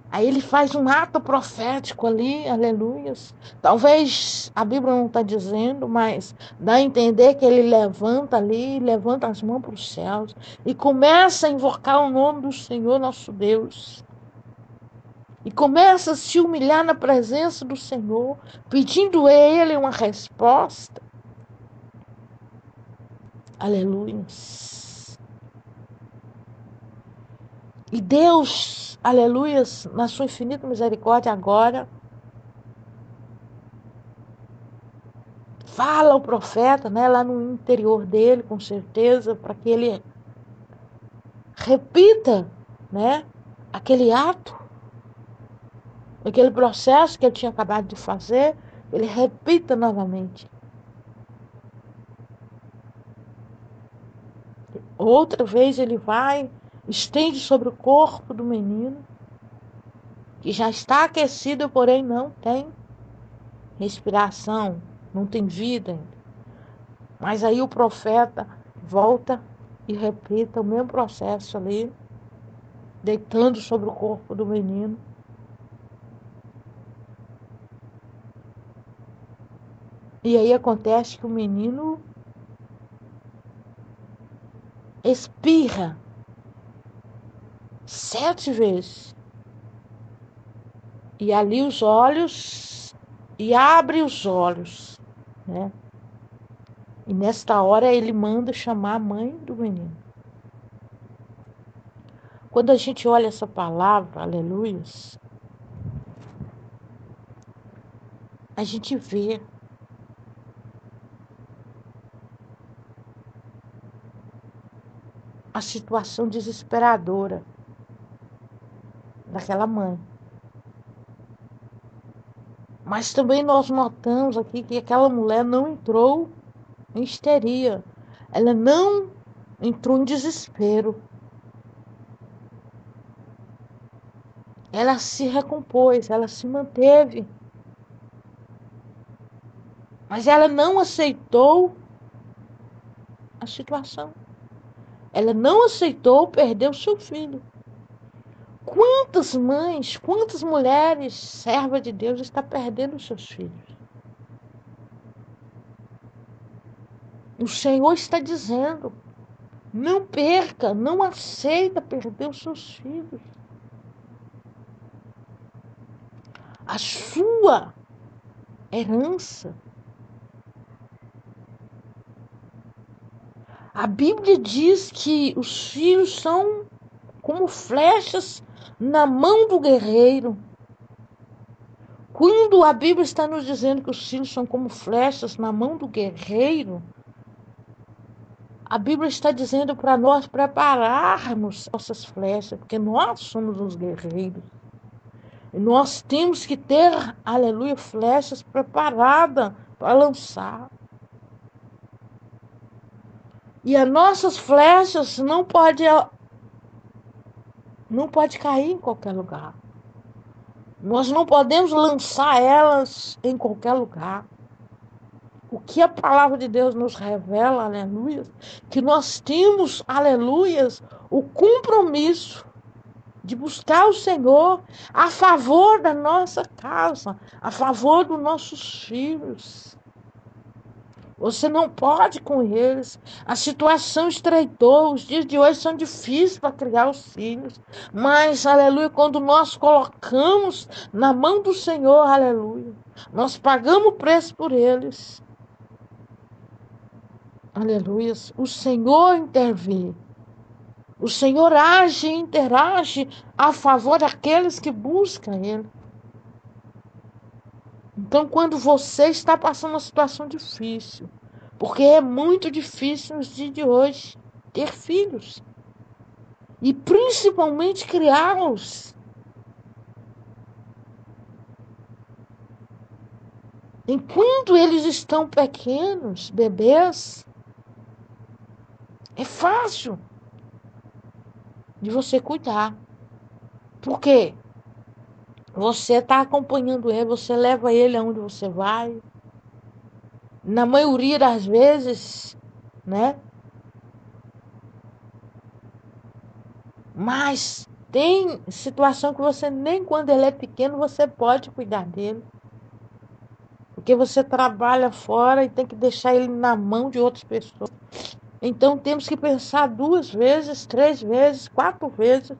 Aí ele faz um ato profético ali, aleluias. Talvez a Bíblia não está dizendo, mas dá a entender que ele levanta ali, levanta as mãos para os céus e começa a invocar o nome do Senhor nosso Deus. E começa a se humilhar na presença do Senhor, pedindo a Ele uma resposta. Aleluias. E Deus, aleluias, na sua infinita misericórdia agora, fala ao profeta, né, lá no interior dele, com certeza, para que ele repita, né, aquele ato, aquele processo que ele tinha acabado de fazer, ele repita novamente. Outra vez ele vai, estende sobre o corpo do menino, que já está aquecido, porém não tem respiração, não tem vida ainda. Mas aí o profeta volta e repita o mesmo processo ali, deitando sobre o corpo do menino. E aí acontece que o menino espirra 7 vezes. E ali os olhos, e abre os olhos, né? E nesta hora ele manda chamar a mãe do menino. Quando a gente olha essa palavra, aleluias, a gente vê a situação desesperadora daquela mãe. Mas também nós notamos aqui que aquela mulher não entrou em histeria. Ela não entrou em desespero. Ela se recompôs, ela se manteve. Mas ela não aceitou a situação. Ela não aceitou perder o seu filho. Quantas mães, quantas mulheres, servas de Deus, estão perdendo os seus filhos? O Senhor está dizendo, não perca, não aceita perder os seus filhos. A sua herança. A Bíblia diz que os filhos são como flechas na mão do guerreiro. Quando a Bíblia está nos dizendo que os filhos são como flechas na mão do guerreiro, a Bíblia está dizendo para nós prepararmos essas flechas, porque nós somos os guerreiros. E nós temos que ter, aleluia, flechas preparadas para lançar. E as nossas flechas não pode cair em qualquer lugar. Nós não podemos lançar elas em qualquer lugar. O que a palavra de Deus nos revela, aleluia, que nós temos, aleluia, o compromisso de buscar o Senhor a favor da nossa casa, a favor dos nossos filhos. Você não pode com eles. A situação estreitou. Os dias de hoje são difíceis para criar os filhos. Mas, aleluia, quando nós colocamos na mão do Senhor, aleluia, nós pagamos o preço por eles. Aleluia. O Senhor intervém. O Senhor age e interage a favor daqueles que buscam Ele. Então, quando você está passando uma situação difícil, porque é muito difícil nos dias de hoje ter filhos, e principalmente criá-los. Enquanto eles estão pequenos, bebês, é fácil de você cuidar. Por quê? Você está acompanhando ele, você leva ele aonde você vai. Na maioria das vezes, né? Mas tem situação que você nem quando ele é pequeno você pode cuidar dele. Porque você trabalha fora e tem que deixar ele na mão de outras pessoas. Então temos que pensar 2 vezes, 3 vezes, 4 vezes,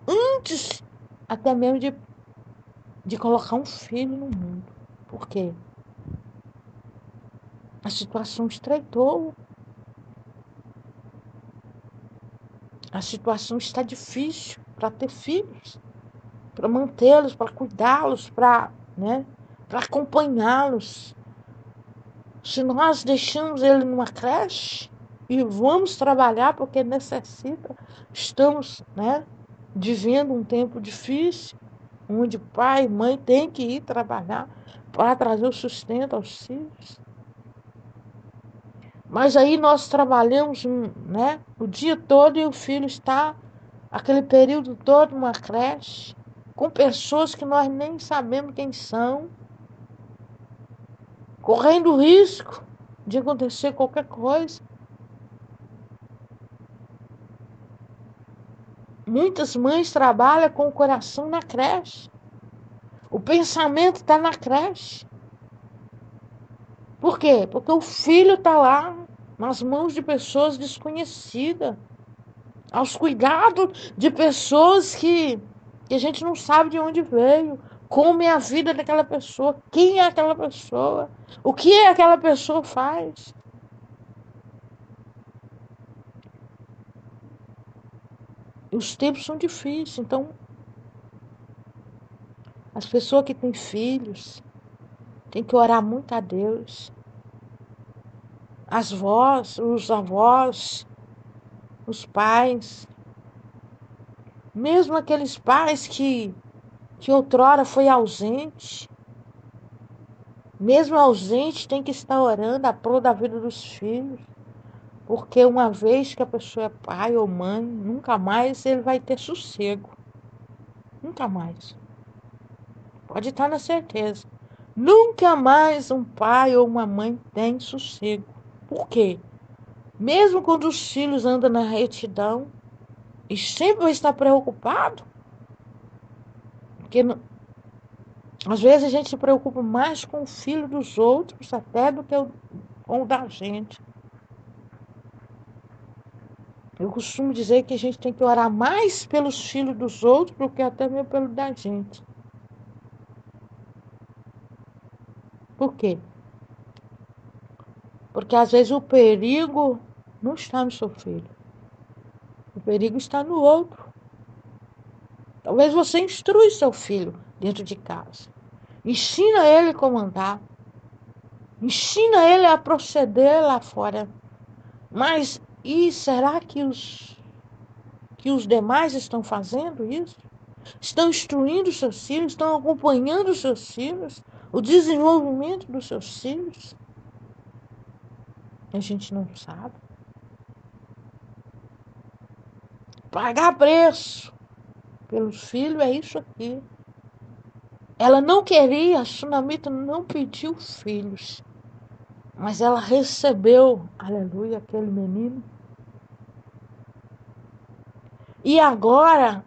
antes até mesmo de colocar um filho no mundo. Por quê? A situação estreitou. A situação está difícil para ter filhos, para mantê-los, para cuidá-los, para acompanhá-los. Se nós deixamos ele numa creche e vamos trabalhar porque necessita, estamos vivendo um tempo difícil. onde pai e mãe têm que ir trabalhar para trazer o sustento aos filhos. Mas aí nós trabalhamos, né, o dia todo e o filho está aquele período todo numa creche, com pessoas que nós nem sabemos quem são, correndo risco de acontecer qualquer coisa. Muitas mães trabalham com o coração na creche. O pensamento está na creche. Por quê? Porque o filho está lá nas mãos de pessoas desconhecidas, aos cuidados de pessoas que a gente não sabe de onde veio, como é a vida daquela pessoa, quem é aquela pessoa, o que aquela pessoa faz. E os tempos são difíceis, então as pessoas que têm filhos têm que orar muito a Deus. As vós, os avós, os pais, mesmo aqueles pais que outrora foi ausente, mesmo ausente, tem que estar orando a prol da vida dos filhos, porque uma vez que a pessoa é pai ou mãe, nunca mais ele vai ter sossego. Nunca mais. Pode estar na certeza. Nunca mais um pai ou uma mãe tem sossego. Por quê? Mesmo quando os filhos andam na retidão, e sempre vai estar preocupado, porque às vezes a gente se preocupa mais com o filho dos outros até do que com o da gente. Eu costumo dizer que a gente tem que orar mais pelos filhos dos outros do que até mesmo pelo da gente. Por quê? Porque às vezes o perigo não está no seu filho. O perigo está no outro. Talvez você instrui seu filho dentro de casa. Ensina ele a comandar. Ensina ele a proceder lá fora. Mas e será que os demais estão fazendo isso? Estão instruindo seus filhos? Estão acompanhando seus filhos? O desenvolvimento dos seus filhos? A gente não sabe. Pagar preço pelos filhos é isso aqui. Ela não queria, a Sunamita não pediu filhos. Mas ela recebeu, aleluia, aquele menino. E agora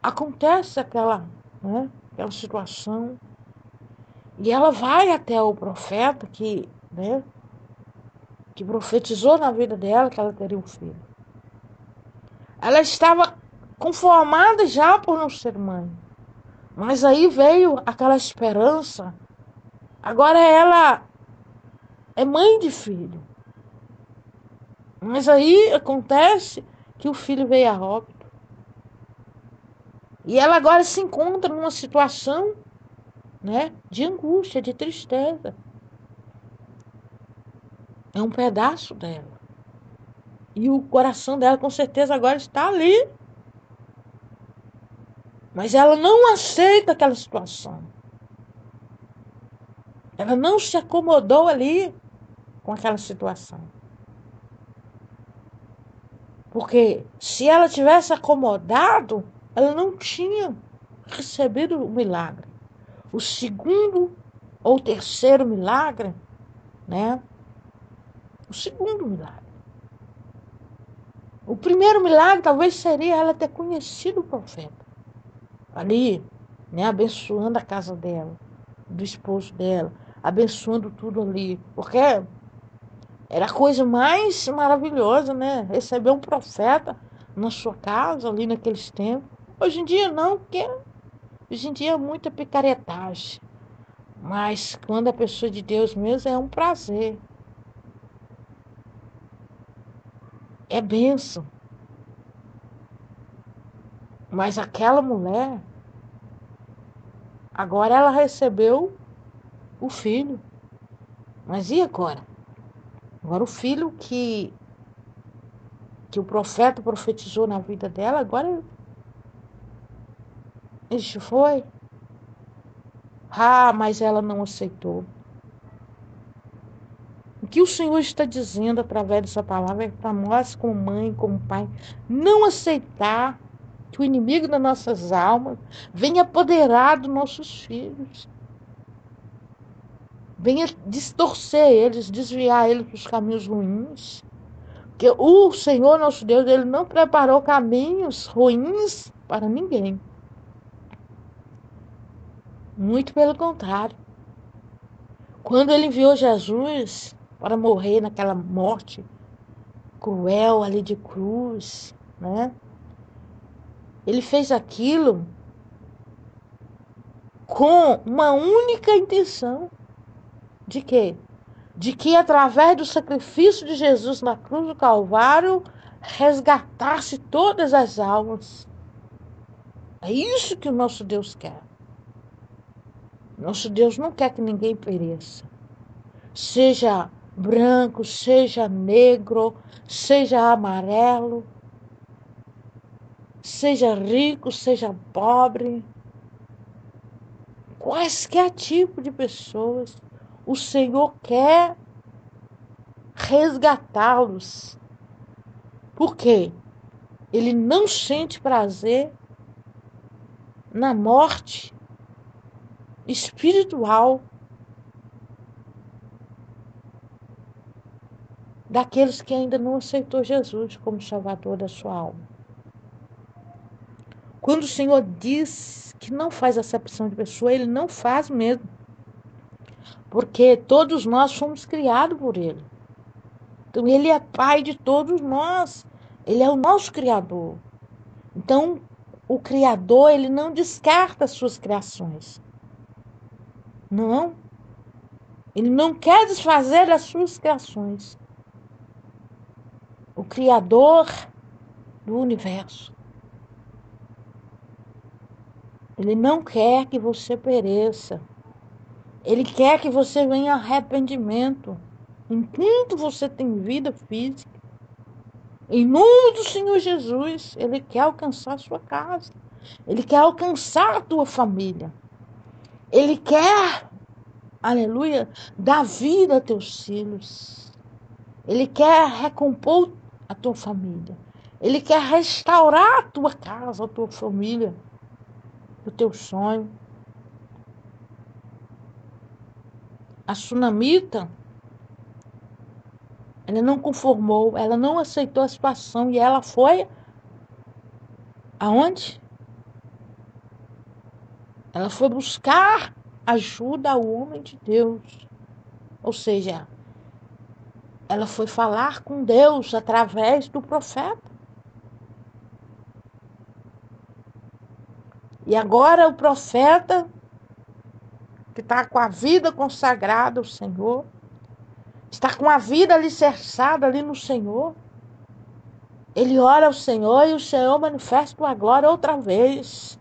acontece aquela situação. E ela vai até o profeta que profetizou na vida dela que ela teria um filho. Ela estava conformada já por não ser mãe. Mas aí veio aquela esperança. Agora ela é mãe de filho. Mas aí acontece que o filho veio a óbito. E ela agora se encontra numa situação, né, de angústia, de tristeza. É um pedaço dela. E o coração dela com certeza agora está ali. Mas ela não aceita aquela situação. Ela não se acomodou ali com aquela situação. Porque se ela tivesse acomodado, ela não tinha recebido o milagre. O segundo ou terceiro milagre, né? O segundo milagre. O primeiro milagre talvez seria ela ter conhecido o profeta. Ali, né? Abençoando a casa dela, do esposo dela, abençoando tudo ali. Porque era a coisa mais maravilhosa, né? Receber um profeta na sua casa, ali naqueles tempos. Hoje em dia não, porque hoje em dia é muita picaretagem. Mas quando a pessoa de Deus mesmo é um prazer. É bênção. Mas aquela mulher, agora ela recebeu o filho. Mas e agora? Agora o filho que o profeta profetizou na vida dela, agora Isso foi? Ah, mas ela não aceitou. O que o Senhor está dizendo através dessa palavra é para nós, como mãe, como pai, não aceitar que o inimigo das nossas almas venha apoderar dos nossos filhos, venha distorcer eles, desviar eles dos caminhos ruins. Porque o Senhor nosso Deus, ele não preparou caminhos ruins para ninguém. Muito pelo contrário. Quando ele enviou Jesus para morrer naquela morte cruel ali de cruz, né? Ele fez aquilo com uma única intenção. De quê? De que através do sacrifício de Jesus na cruz do Calvário, resgatasse todas as almas. É isso que o nosso Deus quer. Nosso Deus não quer que ninguém pereça. Seja branco, seja negro, seja amarelo, seja rico, seja pobre, quaisquer tipo de pessoas, o Senhor quer resgatá-los. Por quê? Ele não sente prazer na morte espiritual daqueles que ainda não aceitou Jesus como Salvador da sua alma. Quando o Senhor diz que não faz acepção de pessoa, Ele não faz mesmo. Porque todos nós fomos criados por Ele. Então, Ele é Pai de todos nós. Ele é o nosso Criador. Então, o Criador, Ele não descarta as suas criações. Não. Ele não quer desfazer as suas criações. O Criador do universo. Ele não quer que você pereça. Ele quer que você venha arrependimento. Enquanto você tem vida física, em nome do Senhor Jesus, Ele quer alcançar a sua casa. Ele quer alcançar a tua família. Ele quer, aleluia, dar vida a teus filhos. Ele quer recompor a tua família. Ele quer restaurar a tua casa, a tua família, o teu sonho. A sunamita, ela não conformou, ela não aceitou a situação e ela foi aonde? Ela foi buscar ajuda ao homem de Deus. Ou seja, ela foi falar com Deus através do profeta. E agora o profeta, que está com a vida consagrada ao Senhor, está com a vida alicerçada ali no Senhor, ele ora ao Senhor e o Senhor manifesta a glória outra vez.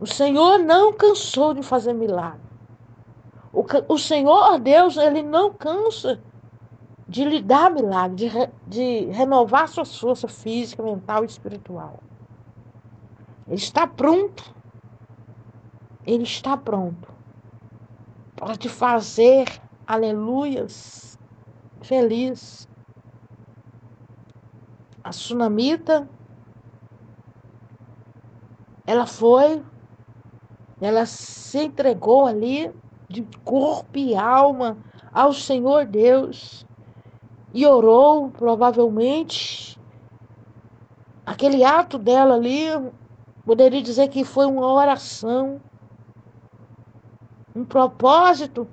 O Senhor não cansou de fazer milagre. O Senhor Deus, Ele não cansa de lhe dar milagre, de renovar suas forças física, mental e espiritual. Ele está pronto. Ele está pronto para te fazer, aleluias, feliz. A sunamita, ela se entregou ali de corpo e alma ao Senhor Deus e orou, provavelmente. Aquele ato dela ali, poderia dizer que foi uma oração, um propósito.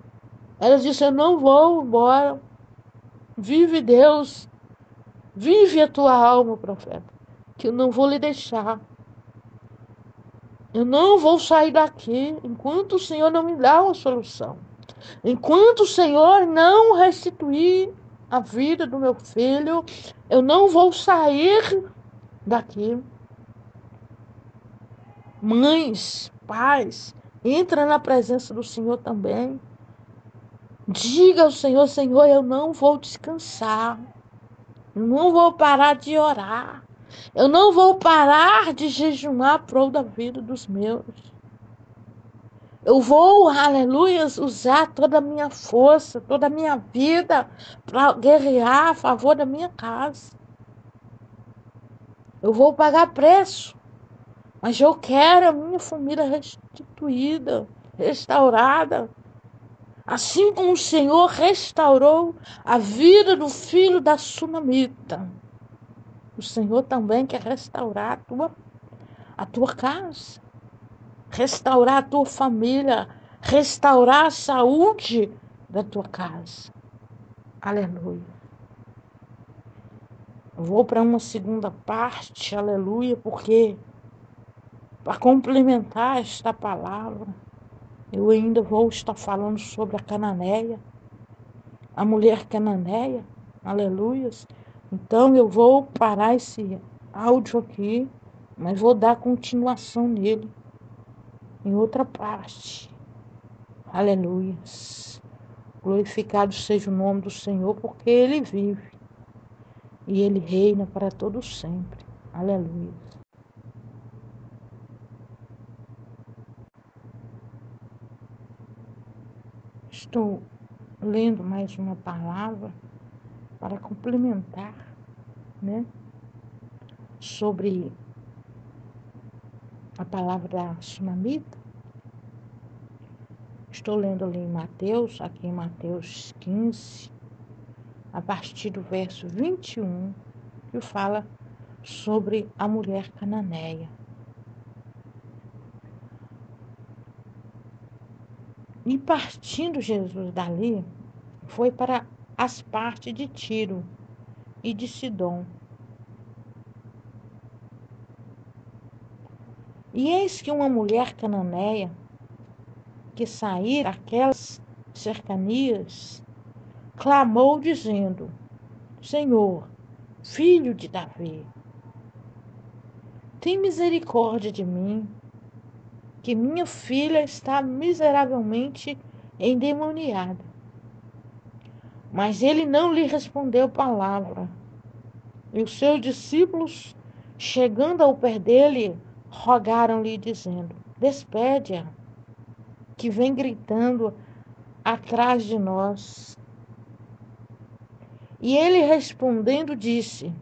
Ela disse: eu não vou embora. Vive Deus, vive a tua alma, profeta, que eu não vou lhe deixar. Eu não vou sair daqui enquanto o Senhor não me dá uma solução. Enquanto o Senhor não restituir a vida do meu filho, eu não vou sair daqui. Mães, pais, entra na presença do Senhor também. Diga ao Senhor: Senhor, eu não vou descansar. Eu não vou parar de orar. Eu não vou parar de jejuar prol da vida dos meus. Eu vou, aleluias, usar toda a minha força, toda a minha vida para guerrear a favor da minha casa. Eu vou pagar preço, mas eu quero a minha família restituída, restaurada. Assim como o Senhor restaurou a vida do filho da sunamita, o Senhor também quer restaurar a tua casa, restaurar a tua família, restaurar a saúde da tua casa. Aleluia. Vou para uma segunda parte, aleluia, porque para complementar esta palavra, eu ainda vou estar falando sobre a cananeia, a mulher cananeia, aleluia. Então eu vou parar esse áudio aqui, mas vou dar continuação nele em outra parte. Aleluia. Glorificado seja o nome do Senhor, porque Ele vive e Ele reina para todo sempre. Aleluia. Estou lendo mais uma palavra para complementar, né, sobre a palavra da sunamita. Estou lendo ali em Mateus, aqui em Mateus 15, a partir do verso 21, que fala sobre a mulher cananeia. E partindo Jesus dali, foi para as partes de Tiro e de Sidom. E eis que uma mulher cananeia, que saíra daquelas cercanias, clamou dizendo: Senhor, filho de Davi, tem misericórdia de mim, que minha filha está miseravelmente endemoniada. Mas ele não lhe respondeu palavra. E os seus discípulos, chegando ao pé dele, rogaram-lhe, dizendo: Despede-a, que vem gritando atrás de nós. E ele respondendo disse: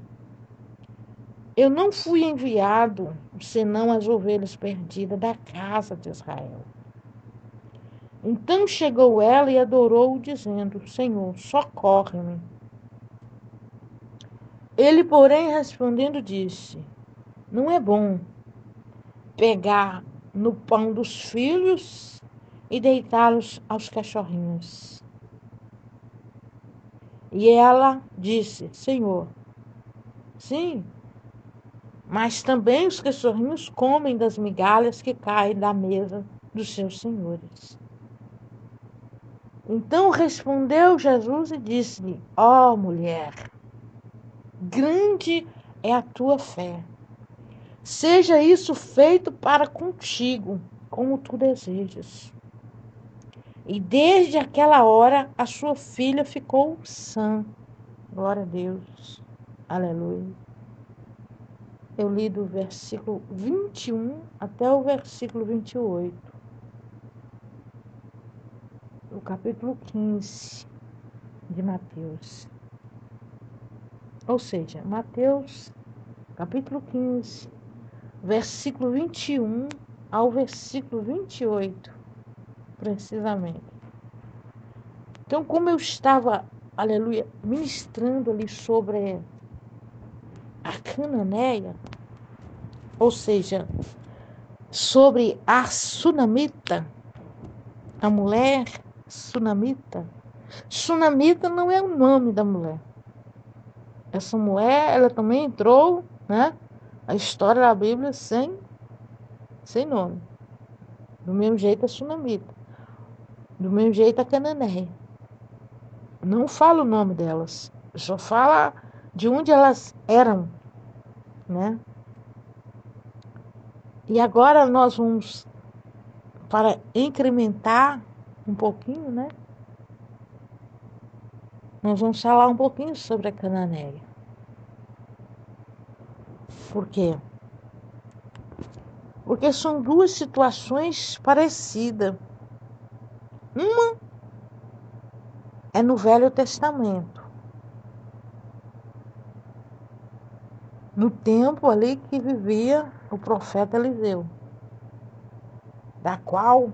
Eu não fui enviado, senão as ovelhas perdidas da casa de Israel. Então chegou ela e adorou, dizendo: Senhor, socorre-me. Ele, porém, respondendo, disse: Não é bom pegar no pão dos filhos e deitá-los aos cachorrinhos. E ela disse: Senhor, sim, mas também os cachorrinhos comem das migalhas que caem da mesa dos seus senhores. Então respondeu Jesus e disse-lhe: Ó mulher, grande é a tua fé. Seja isso feito para contigo, como tu desejas. E desde aquela hora a sua filha ficou sã. Glória a Deus. Aleluia. Eu li do versículo 21 até o versículo 28. Do capítulo 15 de Mateus. Ou seja, Mateus, capítulo 15, versículo 21 ao versículo 28, precisamente. Então, como eu estava, aleluia, ministrando ali sobre a cananeia, ou seja, sobre a sunamita, a mulher sunamita. Sunamita não é o nome da mulher. Essa mulher, ela também entrou, né, a história da Bíblia sem nome. Do mesmo jeito a sunamita. Do mesmo jeito a cananeia. Não fala o nome delas. Só fala de onde elas eram, né? E agora nós vamos, para incrementar um pouquinho, né? Nós vamos falar um pouquinho sobre a cananeia. Por quê? Porque são duas situações parecidas. Uma é no Velho Testamento, no tempo ali que vivia o profeta Eliseu, da qual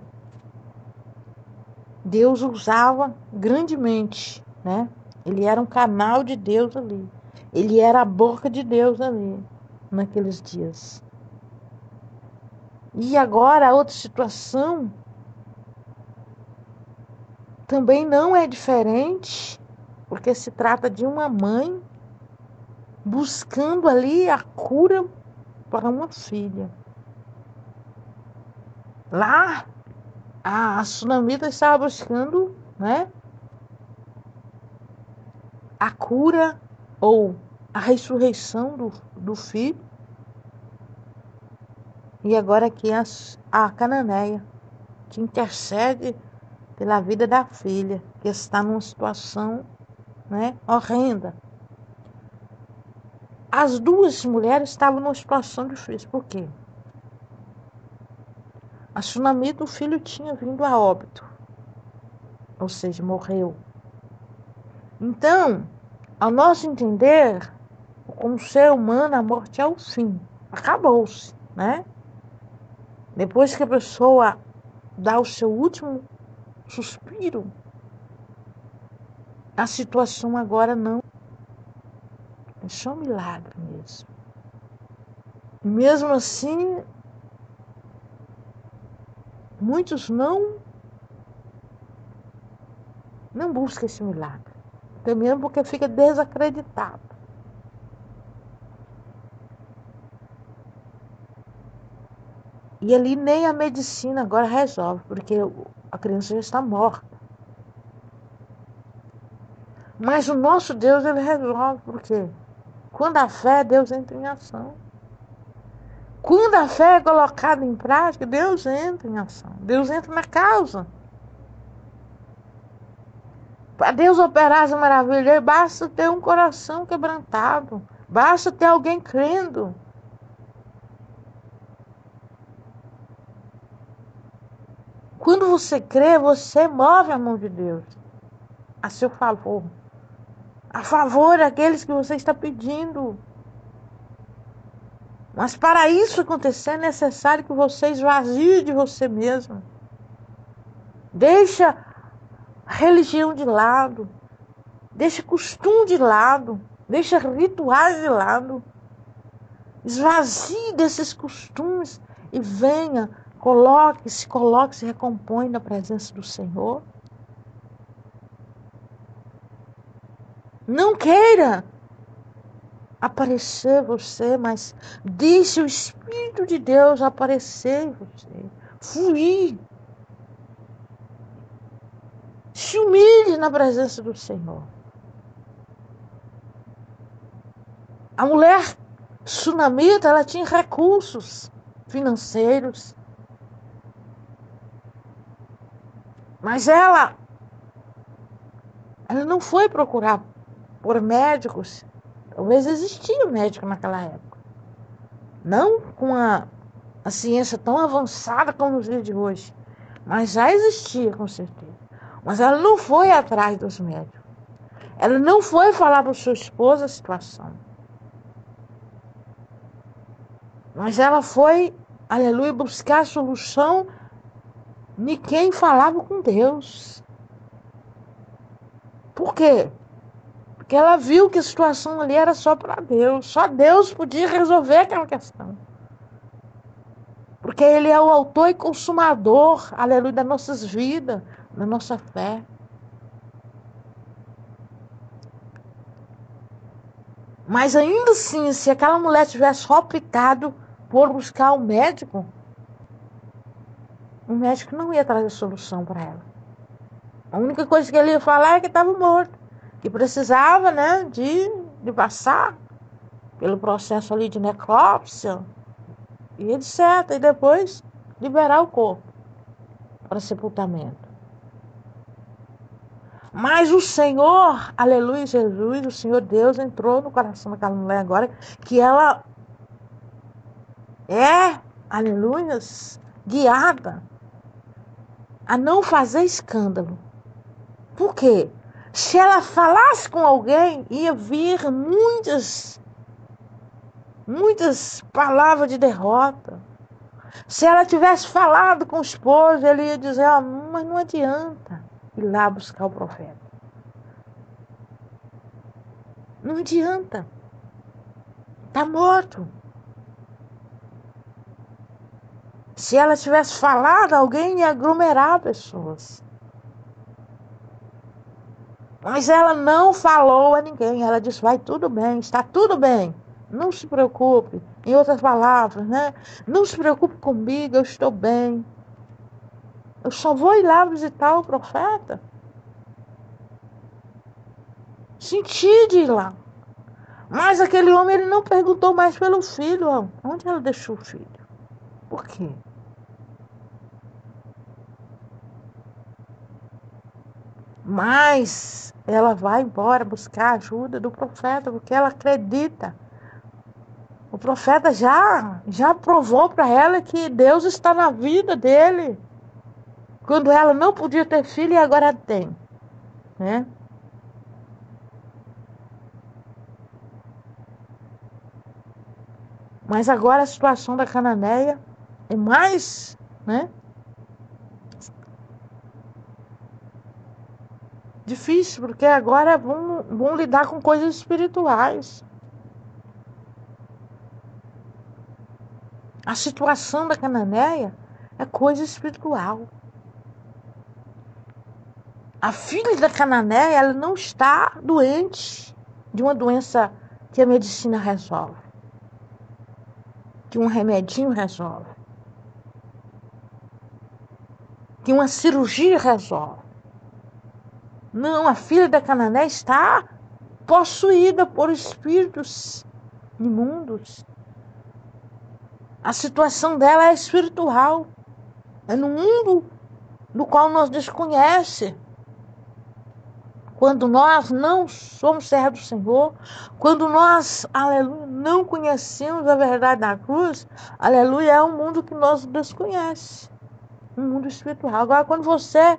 Deus usava grandemente, né? Ele era um canal de Deus ali. Ele era a boca de Deus ali, naqueles dias. E agora a outra situação também não é diferente, porque se trata de uma mãe buscando ali a cura para uma filha. Lá, a sunamita estava buscando, né, a cura ou a ressurreição do filho. E agora aqui a cananeia, que intercede pela vida da filha, que está numa situação, né, horrenda. As duas mulheres estavam numa situação difícil. Por quê? A sunamita, o filho tinha vindo a óbito, ou seja, morreu. Então, ao nosso entender, como ser humano, a morte é o fim. Acabou-se, né? Depois que a pessoa dá o seu último suspiro, a situação agora não. É só um milagre mesmo. Mesmo assim, muitos não buscam esse milagre. Até mesmo porque fica desacreditado. E ali nem a medicina agora resolve, porque a criança já está morta. Mas o nosso Deus, ele resolve, por quê? Quando a fé, Deus entra em ação. Quando a fé é colocada em prática, Deus entra em ação. Deus entra na causa. Para Deus operar essa maravilha, basta ter um coração quebrantado. Basta ter alguém crendo. Quando você crê, você move a mão de Deus a seu favor. A favor daqueles que você está pedindo. Mas para isso acontecer, é necessário que você esvazie de você mesmo. Deixa a religião de lado. Deixa costume de lado. Deixa rituais de lado. Esvazie desses costumes e venha, se recompõe na presença do Senhor. Não queira aparecer você, mas deixe o Espírito de Deus aparecer em você, fluir. Se humilhe na presença do Senhor. A mulher sunamita, ela tinha recursos financeiros, mas ela não foi procurar por médicos. Talvez existia médico naquela época. Não com a ciência tão avançada como nos dias de hoje. Mas já existia, com certeza. Mas ela não foi atrás dos médicos. Ela não foi falar para o seu esposo a situação. Mas ela foi, aleluia, buscar a solução de quem falava com Deus. Por quê? Porque ela viu que a situação ali era só para Deus. Só Deus podia resolver aquela questão. Porque Ele é o autor e consumador, aleluia, das nossas vidas, da nossa fé. Mas ainda assim, se aquela mulher tivesse optado por buscar o médico não ia trazer solução para ela. A única coisa que ele ia falar é que estava morto. Que precisava, né, de passar pelo processo ali de necrópsia e etc. E depois liberar o corpo para sepultamento. Mas o Senhor, aleluia, Jesus, o Senhor Deus entrou no coração daquela mulher agora, que ela aleluias, guiada a não fazer escândalo. Por quê? Se ela falasse com alguém, ia vir muitas palavras de derrota. Se ela tivesse falado com o esposo, ele ia dizer, mas não adianta ir lá buscar o profeta. Não adianta. Está morto. Se ela tivesse falado, alguém ia aglomerar pessoas. Mas ela não falou a ninguém. Ela disse, vai tudo bem, está tudo bem. Não se preocupe. Em outras palavras, né? Não se preocupe comigo, eu estou bem. Eu só vou ir lá visitar o profeta. Senti de ir lá. Mas aquele homem, ele não perguntou mais pelo filho. Onde ela deixou o filho? Por quê? Mas ela vai embora buscar a ajuda do profeta, porque ela acredita. O profeta já provou para ela que Deus está na vida dele. Quando ela não podia ter filho e agora tem, né? Mas agora a situação da Cananeia é mais, né, difícil, porque agora vão lidar com coisas espirituais. A situação da Cananeia é coisa espiritual. A filha da Cananeia, ela não está doente de uma doença que a medicina resolve, que um remedinho resolve, que uma cirurgia resolve. Não, a filha da Cananeia está possuída por espíritos imundos. A situação dela é espiritual. É no mundo no qual nós desconhecemos. Quando nós não somos servos do Senhor, quando nós, aleluia, não conhecemos a verdade da cruz, aleluia, é um mundo que nós desconhecemos. Um mundo espiritual. Agora, quando você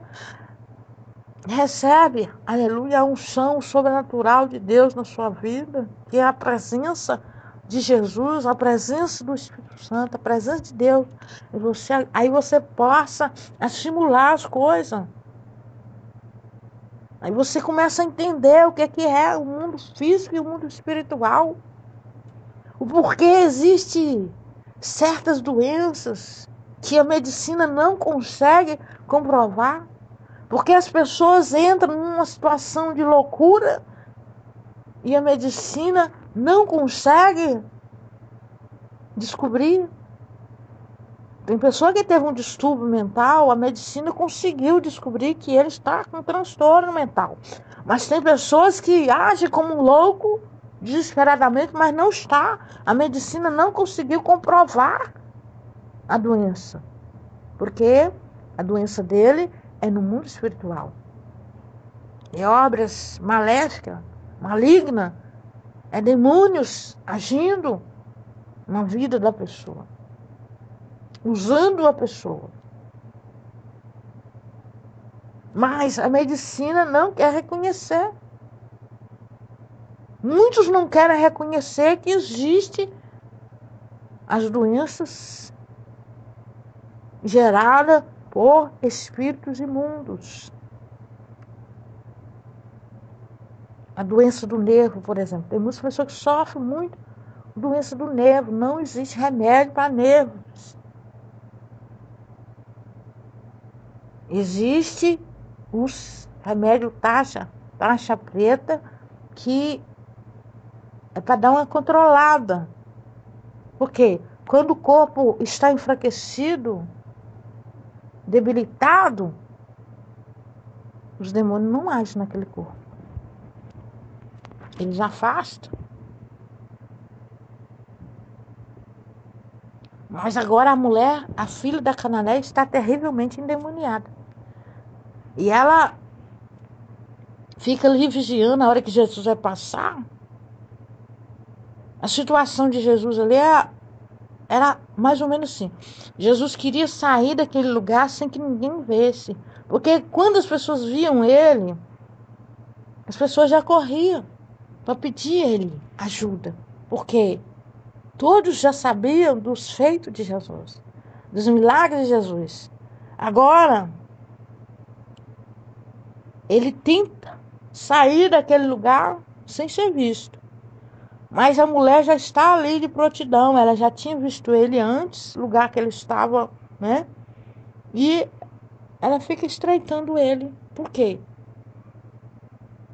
recebe, aleluia, a unção sobrenatural de Deus na sua vida, que é a presença de Jesus, a presença do Espírito Santo, a presença de Deus, aí você possa estimular as coisas. Aí você começa a entender o que é o mundo físico e o mundo espiritual. O porquê existe certas doenças que a medicina não consegue comprovar. Porque as pessoas entram numa situação de loucura e a medicina não consegue descobrir. Tem pessoa que teve um distúrbio mental, a medicina conseguiu descobrir que ele está com transtorno mental. Mas tem pessoas que agem como um louco, desesperadamente, mas não está. A medicina não conseguiu comprovar a doença. Porque a doença dele é no mundo espiritual. É obras maléficas, malignas, é demônios agindo na vida da pessoa, usando a pessoa. Mas a medicina não quer reconhecer. Muitos não querem reconhecer que existem as doenças geradas por espíritos imundos. A doença do nervo, por exemplo. Tem muitas pessoas que sofrem muito doença do nervo. Não existe remédio para nervos. Existe os remédios taxa preta, que é para dar uma controlada. Por quê? Quando o corpo está enfraquecido, debilitado, os demônios não agem naquele corpo. Eles afastam. Mas agora a mulher, a filha da Cananeia, está terrivelmente endemoniada. E ela fica ali vigiando a hora que Jesus vai passar. A situação de Jesus ali é Era mais ou menos assim. Jesus queria sair daquele lugar sem que ninguém visse. Porque quando as pessoas viam ele, as pessoas já corriam para pedir a ele ajuda. Porque todos já sabiam dos feitos de Jesus, dos milagres de Jesus. Agora, ele tenta sair daquele lugar sem ser visto. Mas a mulher já está ali de prontidão, ela já tinha visto ele antes, lugar que ele estava, né? E ela fica estreitando ele. Por quê?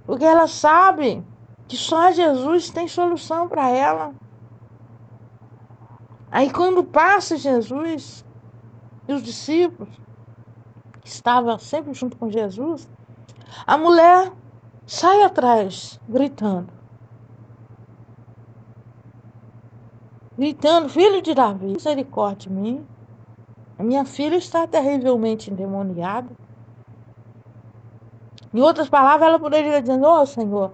Porque ela sabe que só Jesus tem solução para ela. Aí quando passa Jesus e os discípulos, que estavam sempre junto com Jesus, a mulher sai atrás, gritando, filho de Davi, misericórdia de mim. A minha filha está terrivelmente endemoniada. Em outras palavras, ela poderia dizer, ô Senhor,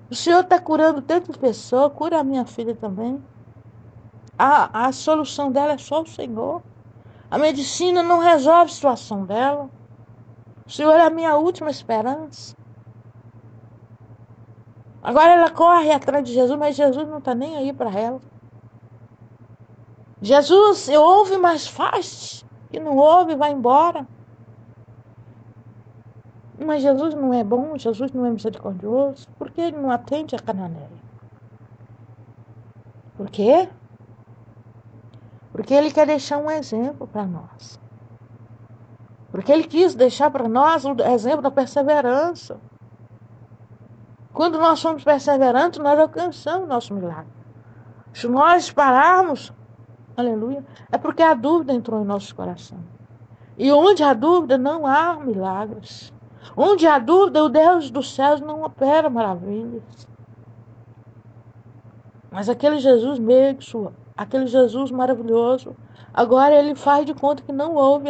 o Senhor está curando tantas pessoas, cura a minha filha também. A solução dela é só o Senhor. A medicina não resolve a situação dela. O Senhor é a minha última esperança. Agora ela corre atrás de Jesus, mas Jesus não está nem aí para ela. Jesus ouve, mas faz. Que não ouve, vai embora. Mas Jesus não é bom, Jesus não é misericordioso. Por que ele não atende a Cananeia? Por quê? Porque ele quer deixar um exemplo para nós. Porque ele quis deixar para nós o exemplo da perseverança. Quando nós somos perseverantes, nós alcançamos o nosso milagre. Se nós pararmos, aleluia, é porque a dúvida entrou em nosso coração. E onde há dúvida, não há milagres. Onde há dúvida, o Deus dos céus não opera maravilhas. Mas aquele Jesus mesmo, aquele Jesus maravilhoso, agora ele faz de conta que não ouve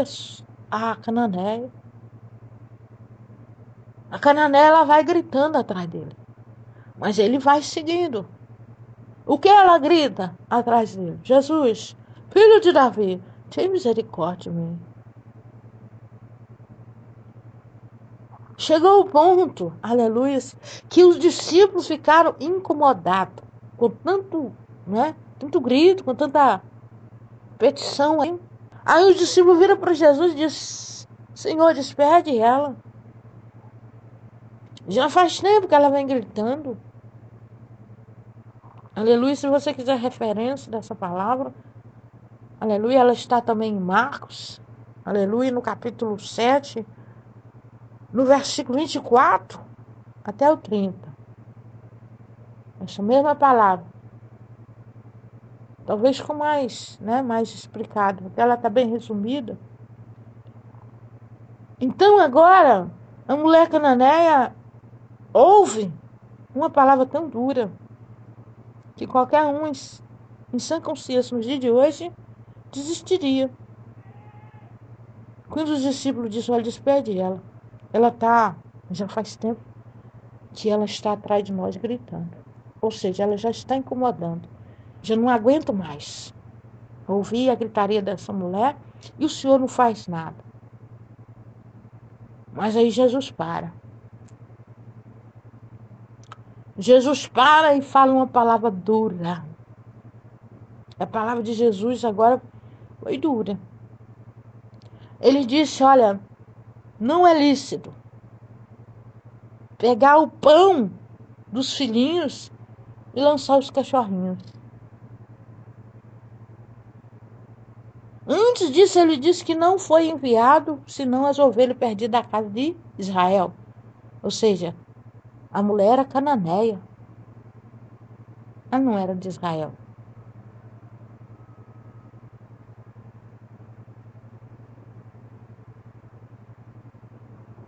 a Cananeia. A Cananeia, ela vai gritando atrás dele. Mas ele vai seguindo. O que ela grita atrás dele? Jesus, filho de Davi, tem misericórdia de mim. Chegou o ponto, aleluia, que os discípulos ficaram incomodados com tanto, né, tanto grito, com tanta petição. Aí os discípulos viram para Jesus e disseram, Senhor, despede ela. Já faz tempo que ela vem gritando. Aleluia, se você quiser referência dessa palavra, aleluia, ela está também em Marcos, aleluia, no capítulo 7, no versículo 24 até o 30. Essa mesma palavra. Talvez com mais, né, mais explicado, porque ela está bem resumida. Então agora, a mulher cananeia ouve uma palavra tão dura que qualquer um em sã consciência nos dias de hoje desistiria. Quando os discípulos disseram, olha, despede ela. Ela está, já faz tempo que ela está atrás de nós gritando. Ou seja, ela já está incomodando. Já não aguento mais ouvir a gritaria dessa mulher e o Senhor não faz nada. Mas aí Jesus para. Jesus para e fala uma palavra dura. A palavra de Jesus agora foi dura. Ele disse, olha, não é lícito pegar o pão dos filhinhos e lançar os cachorrinhos. Antes disso, ele disse que não foi enviado senão as ovelhas perdidas da casa de Israel. Ou seja, a mulher era cananeia. Ela não era de Israel.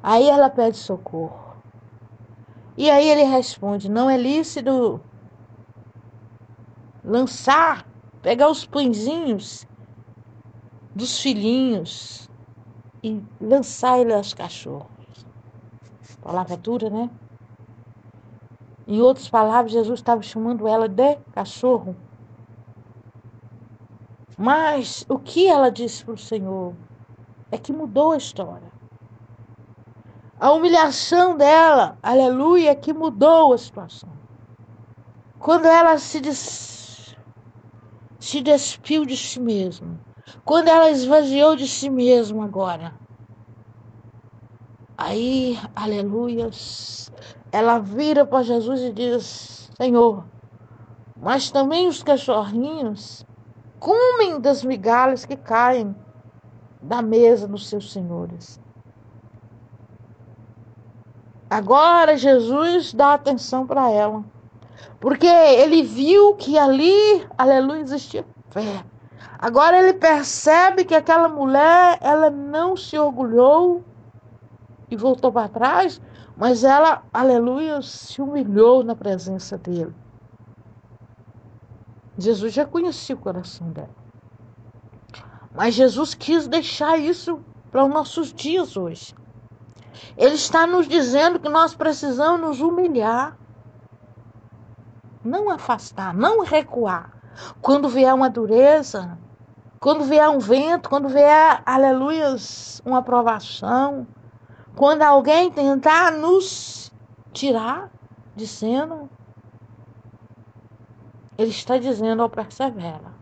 Aí ela pede socorro. E aí ele responde, não é lícito lançar, pegar os pãezinhos dos filhinhos e lançar ele aos cachorros. Palavra dura, né? Em outras palavras, Jesus estava chamando ela de cachorro. Mas o que ela disse para o Senhor é que mudou a história. A humilhação dela, aleluia, é que mudou a situação. Quando ela se despiu de si mesma, quando ela esvaziou de si mesma agora, aí, aleluias, ela vira para Jesus e diz: Senhor, mas também os cachorrinhos comem das migalhas que caem da mesa dos seus senhores. Agora Jesus dá atenção para ela, porque ele viu que ali, aleluia, existia fé. Agora ele percebe que aquela mulher, ela não se orgulhou e voltou para trás, mas ela, aleluia, se humilhou na presença dele. Jesus já conhecia o coração dela. Mas Jesus quis deixar isso para os nossos dias hoje. Ele está nos dizendo que nós precisamos nos humilhar. Não afastar, não recuar. Quando vier uma dureza, quando vier um vento, quando vier, aleluias, uma provação, quando alguém tentar nos tirar de cena, ele está dizendo, ó, persevera.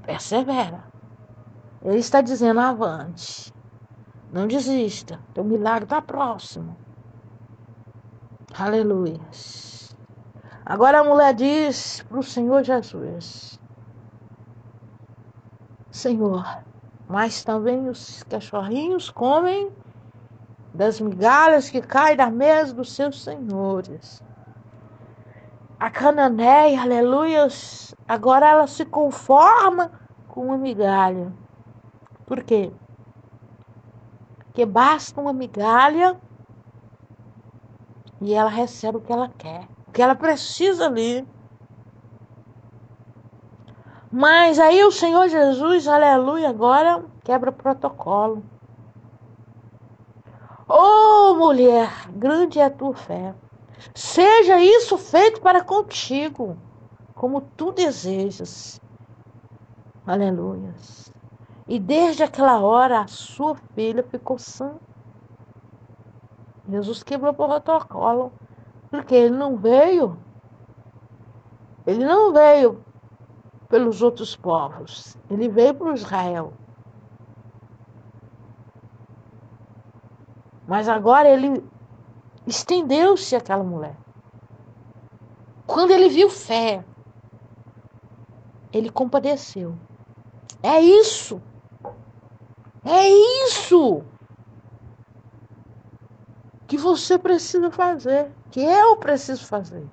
Persevera. Ele está dizendo, avante. Não desista. Teu milagre está próximo. Aleluia. Agora a mulher diz para o Senhor Jesus: Senhor, mas também os cachorrinhos comem das migalhas que caem da mesa dos seus senhores. A cananeia, aleluia, agora ela se conforma com uma migalha. Por quê? Porque basta uma migalha e ela recebe o que ela quer, o que ela precisa ali. Mas aí o Senhor Jesus, aleluia, agora quebra protocolo. Oh, mulher, grande é a tua fé. Seja isso feito para contigo, como tu desejas. Aleluia. E desde aquela hora a sua filha ficou sã. Jesus quebrou o protocolo, porque ele não veio pelos outros povos, ele veio para Israel. Mas agora ele estendeu-se àquela mulher. Quando ele viu fé, ele compadeceu. É isso. É isso que você precisa fazer, que eu preciso fazer.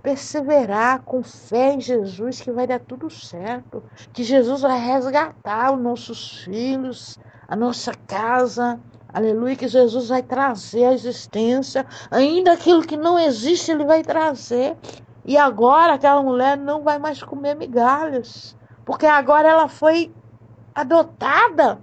Perseverar com fé em Jesus, que vai dar tudo certo. Que Jesus vai resgatar os nossos filhos, a nossa casa. Aleluia, que Jesus vai trazer à existência. Ainda aquilo que não existe, ele vai trazer. E agora aquela mulher não vai mais comer migalhas, porque agora ela foi adotada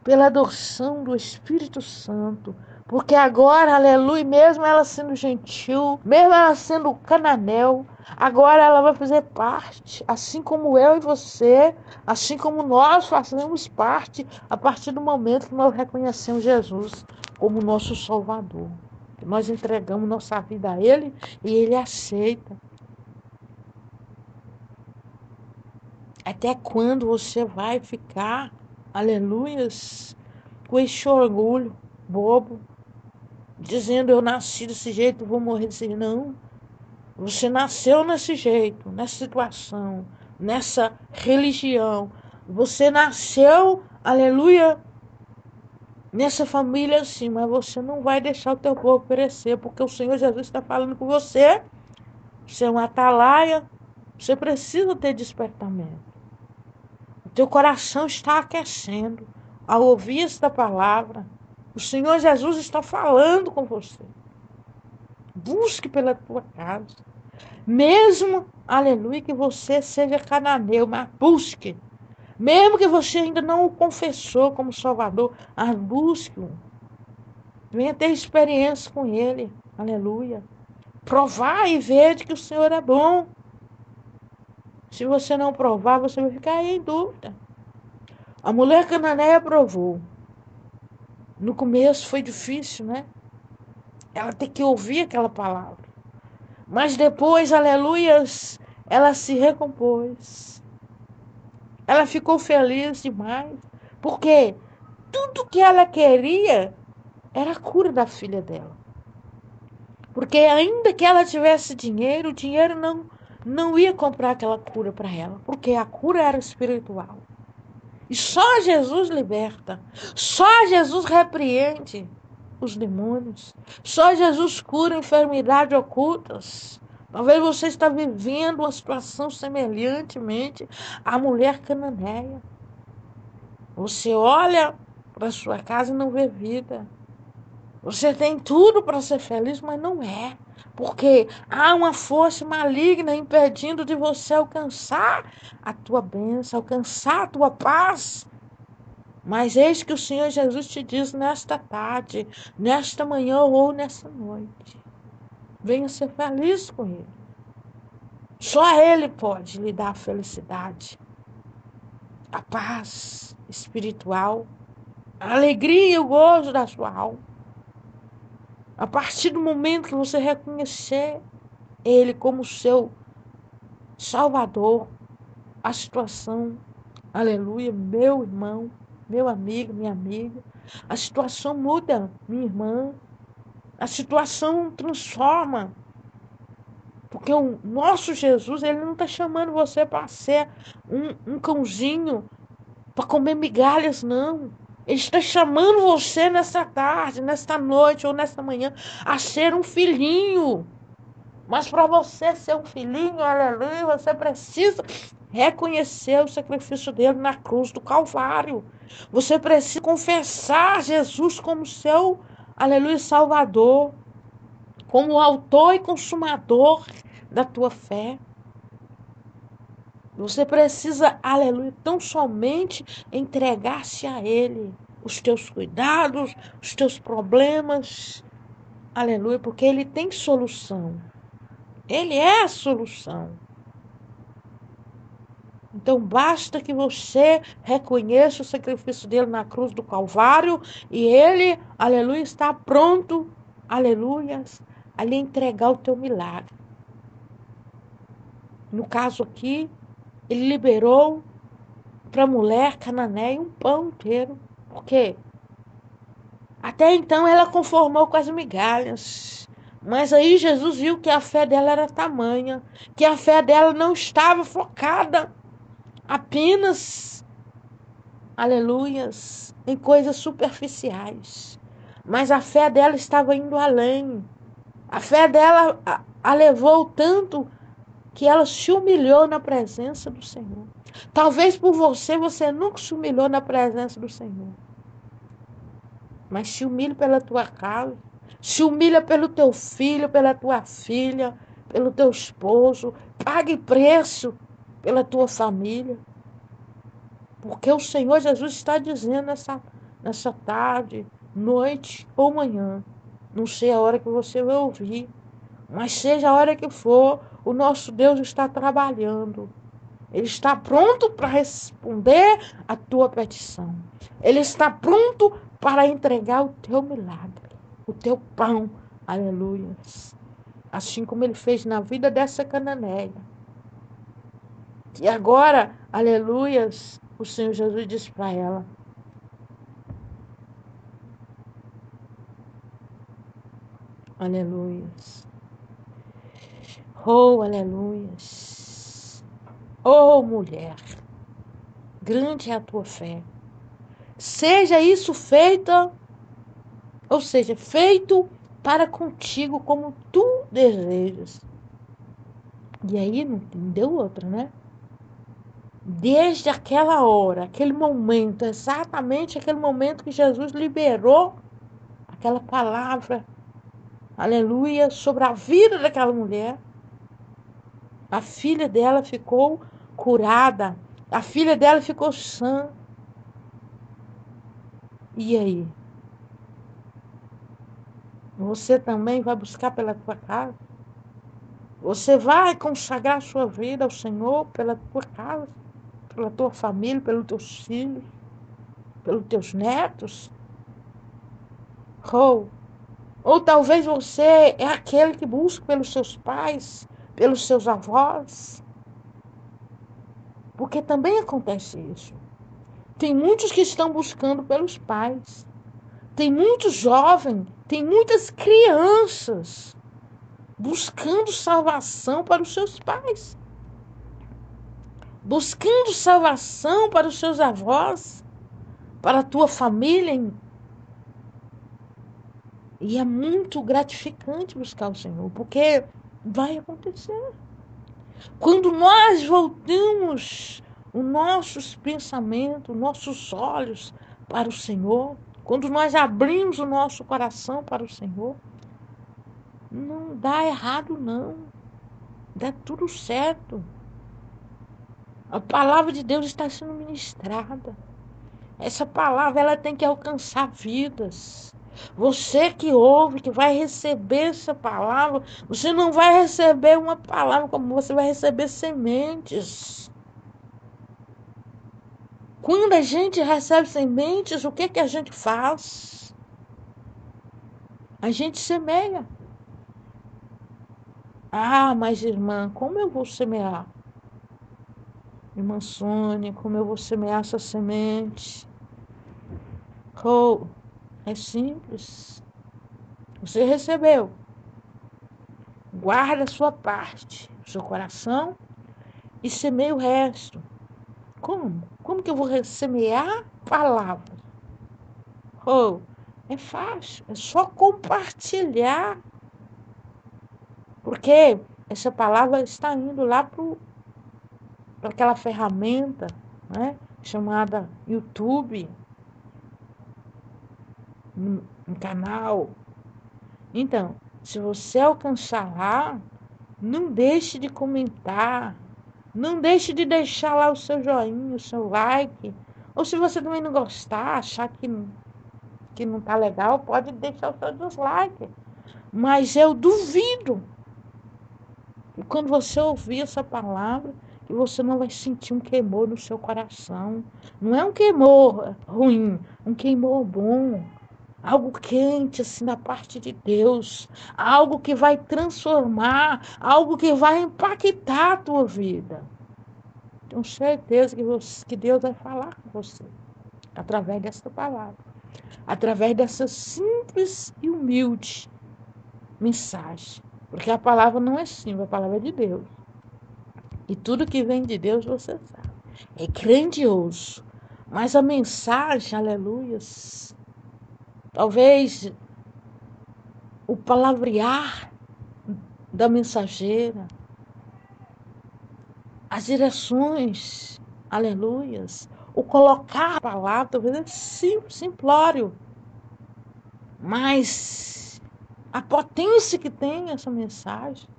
pela adoção do Espírito Santo. Porque agora, aleluia, mesmo ela sendo gentil, mesmo ela sendo cananeu, agora ela vai fazer parte, assim como eu e você, assim como nós fazemos parte, a partir do momento que nós reconhecemos Jesus como nosso Salvador. Que nós entregamos nossa vida a Ele e Ele aceita. Até quando você vai ficar, aleluias, com esse orgulho bobo, dizendo eu nasci desse jeito, vou morrer desse jeito? Não. Você nasceu nesse jeito, nessa situação, nessa religião. Você nasceu, aleluia, nessa família assim, mas você não vai deixar o teu povo perecer, porque o Senhor Jesus está falando com você. Você é um atalaia, você precisa ter despertamento. O teu coração está aquecendo ao ouvir esta palavra. O Senhor Jesus está falando com você. Busque pela tua casa. Mesmo, aleluia, que você seja cananeu, mas busque. Mesmo que você ainda não o confessou como Salvador, mas busque-o. Venha ter experiência com Ele. Aleluia. Provar e ver que o Senhor é bom. Se você não provar, você vai ficar aí em dúvida. A mulher cananeia provou. No começo foi difícil, né? Ela tem que ouvir aquela palavra. Mas depois, aleluias, ela se recompôs. Ela ficou feliz demais. Porque tudo que ela queria era a cura da filha dela. Porque ainda que ela tivesse dinheiro, o dinheiro não ia comprar aquela cura para ela. Porque a cura era espiritual. E só Jesus liberta. Só Jesus repreende os demônios. Só Jesus cura enfermidades ocultas. Talvez você está vivendo uma situação semelhantemente à mulher cananeia. Você olha para sua casa e não vê vida. Você tem tudo para ser feliz, mas não é. Porque há uma força maligna impedindo de você alcançar a tua bênção, alcançar a tua paz. Mas eis que o Senhor Jesus te diz nesta tarde, nesta manhã ou nesta noite. Venha ser feliz com Ele. Só Ele pode lhe dar a felicidade, a paz espiritual, a alegria e o gozo da sua alma. A partir do momento que você reconhecer Ele como seu Salvador, a situação, aleluia, meu irmão, meu amigo, minha amiga, a situação muda, minha irmã, a situação transforma. Porque o nosso Jesus, ele não está chamando você para ser um cãozinho, para comer migalhas, não. Ele está chamando você nessa tarde, nesta noite ou nesta manhã a ser um filhinho. Mas para você ser um filhinho, aleluia, você precisa reconhecer o sacrifício dele na cruz do Calvário. Você precisa confessar Jesus como seu, aleluia, Salvador, como o autor e consumador da tua fé. Você precisa, aleluia, tão somente entregar-se a Ele, os teus cuidados, os teus problemas, aleluia, porque Ele tem solução. Ele é a solução. Então basta que você reconheça o sacrifício dele na cruz do Calvário e ele, aleluia, está pronto, aleluia, a lhe entregar o teu milagre. No caso aqui, ele liberou para a mulher cananeia um pão inteiro. Por quê? Até então ela conformou com as migalhas. Mas aí Jesus viu que a fé dela era tamanha, que a fé dela não estava focada apenas, aleluias, em coisas superficiais. Mas a fé dela estava indo além. A fé dela a levou tanto que ela se humilhou na presença do Senhor. Talvez por você nunca se humilhou na presença do Senhor. Mas se humilhe pela tua casa. Se humilha pelo teu filho, pela tua filha, pelo teu esposo. Pague preço pela tua família. Porque o Senhor Jesus está dizendo nessa tarde, noite ou manhã. Não sei a hora que você vai ouvir. Mas seja a hora que for, o nosso Deus está trabalhando. Ele está pronto para responder a tua petição. Ele está pronto para entregar o teu milagre, o teu pão. Aleluia. Assim como ele fez na vida dessa cananeia. E agora, aleluias, o Senhor Jesus diz para ela: aleluias. Oh, aleluias. Oh, mulher, grande é a tua fé. Seja isso feita, ou seja, feito para contigo como tu desejas. E aí não deu outra, né? Desde aquela hora, aquele momento, exatamente aquele momento que Jesus liberou aquela palavra, aleluia, sobre a vida daquela mulher, a filha dela ficou curada, a filha dela ficou sã. E aí? Você também vai buscar pela tua casa? Você vai consagrar a sua vida ao Senhor pela tua casa, pela tua família, pelos teus filhos, pelos teus netos? Ou talvez você é aquele que busca pelos seus pais, pelos seus avós, porque também acontece isso. Tem muitos que estão buscando pelos pais. Tem muitos jovens, tem muitas crianças buscando salvação para os seus pais, buscando salvação para os seus avós, para a tua família. E é muito gratificante buscar o Senhor, porque vai acontecer. Quando nós voltamos os nossos pensamentos, nossos olhos para o Senhor, quando nós abrimos o nosso coração para o Senhor, não dá errado, não. Dá tudo certo. A palavra de Deus está sendo ministrada. Essa palavra ela tem que alcançar vidas. Você que ouve, que vai receber essa palavra, você não vai receber uma palavra como você vai receber sementes. Quando a gente recebe sementes, o que que a gente faz? A gente semeia. Ah, mas irmã, como eu vou semear? Irmã Sônia, como eu vou semear essa semente? Oh, é simples. Você recebeu. Guarda a sua parte, seu coração, e semeia o resto. Como? Como que eu vou semear palavras? Oh, é fácil, é só compartilhar. Porque essa palavra está indo lá para aquela ferramenta, né, chamada YouTube, um canal. Então, se você alcançar lá, não deixe de comentar, não deixe de deixar lá o seu joinha, o seu like. Ou se você também não gostar, achar que não está legal, pode deixar o seu dislike. Mas eu duvido que quando você ouvir essa palavra, que você não vai sentir um queimor no seu coração. Não é um queimor ruim, um queimor bom. Algo quente, assim, da parte de Deus. Algo que vai transformar, algo que vai impactar a tua vida. Tenho certeza que Deus vai falar com você através dessa palavra. Através dessa simples e humilde mensagem. Porque a palavra não é simples, a palavra é de Deus. E tudo que vem de Deus, você sabe, é grandioso. Mas a mensagem, aleluias, talvez o palavrear da mensageira, as direções, aleluias, o colocar a palavra, talvez é simplório, mas a potência que tem essa mensagem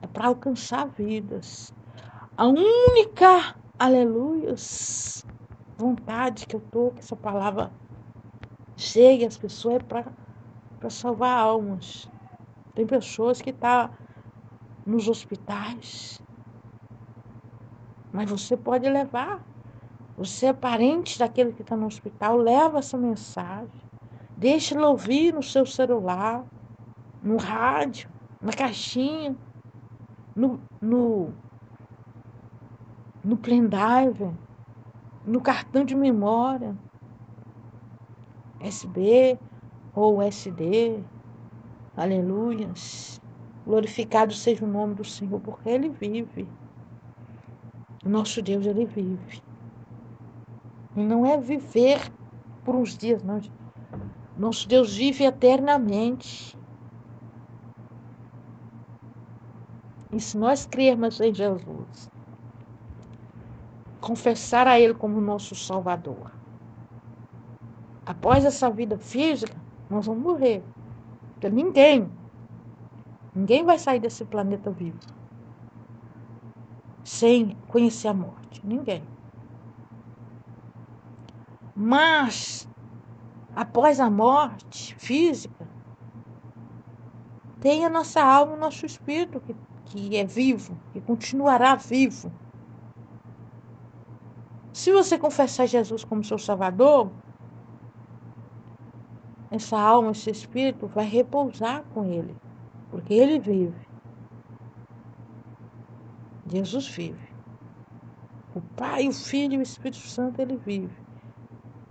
é para alcançar vidas. A única, aleluias, vontade que eu estou que essa palavra chegue às pessoas é para salvar almas. Tem pessoas que estão nos hospitais, mas você pode levar. Você é parente daquele que está no hospital, leva essa mensagem. Deixa ele ouvir no seu celular, no rádio, na caixinha, no, no, no pendrive, no cartão de memória, USB ou SD. Aleluias. Glorificado seja o nome do Senhor, porque Ele vive. O nosso Deus, Ele vive. E não é viver por uns dias, não. Nosso Deus vive eternamente. E se nós crermos em Jesus, confessar a Ele como nosso Salvador, após essa vida física, nós vamos morrer. Porque ninguém vai sair desse planeta vivo sem conhecer a morte. Ninguém. Mas, após a morte física, tem a nossa alma, o nosso espírito que é vivo, que continuará vivo. Se você confessar Jesus como seu Salvador, essa alma, esse espírito vai repousar com ele, porque ele vive. Jesus vive. O Pai, o Filho e o Espírito Santo, ele vive.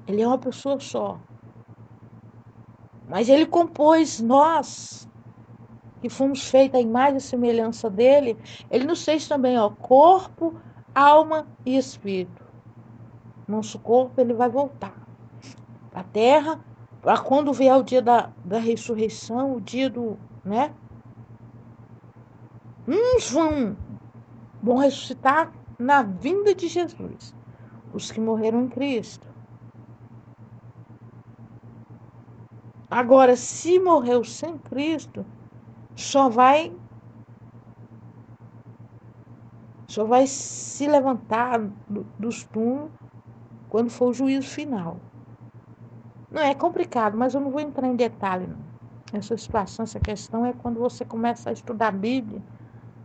Ele é uma pessoa só. Mas ele compôs nós, que fomos feitos à imagem e semelhança dele, ele nos fez também, corpo, alma e espírito. Nosso corpo, ele vai voltar para a terra, para quando vier o dia da ressurreição, o dia do, né? Uns vão ressuscitar na vinda de Jesus, os que morreram em Cristo. Agora, se morreu sem Cristo, só vai se levantar dos túmulos quando for o juízo final. Não é complicado, mas eu não vou entrar em detalhe, não. Essa situação, essa questão é quando você começa a estudar a Bíblia,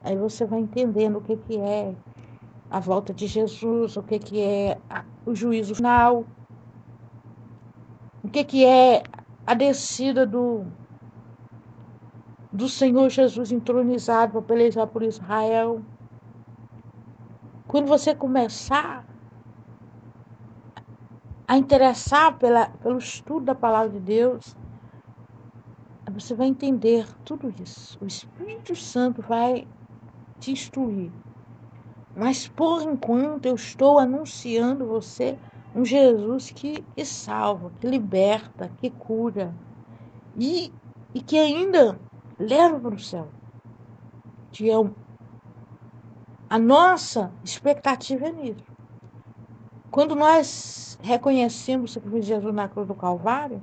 aí você vai entendendo o que é a volta de Jesus, o que é o juízo final, o que é a descida do Senhor Jesus entronizado para pelejar por Israel. Quando você começar a interessar pelo estudo da palavra de Deus, você vai entender tudo isso. O Espírito Santo vai te instruir. Mas por enquanto eu estou anunciando você um Jesus que salva, que liberta, que cura e que ainda leva para o céu. Que é a nossa expectativa é nisso. Quando nós reconhecemos o sacrifício de Jesus na cruz do Calvário,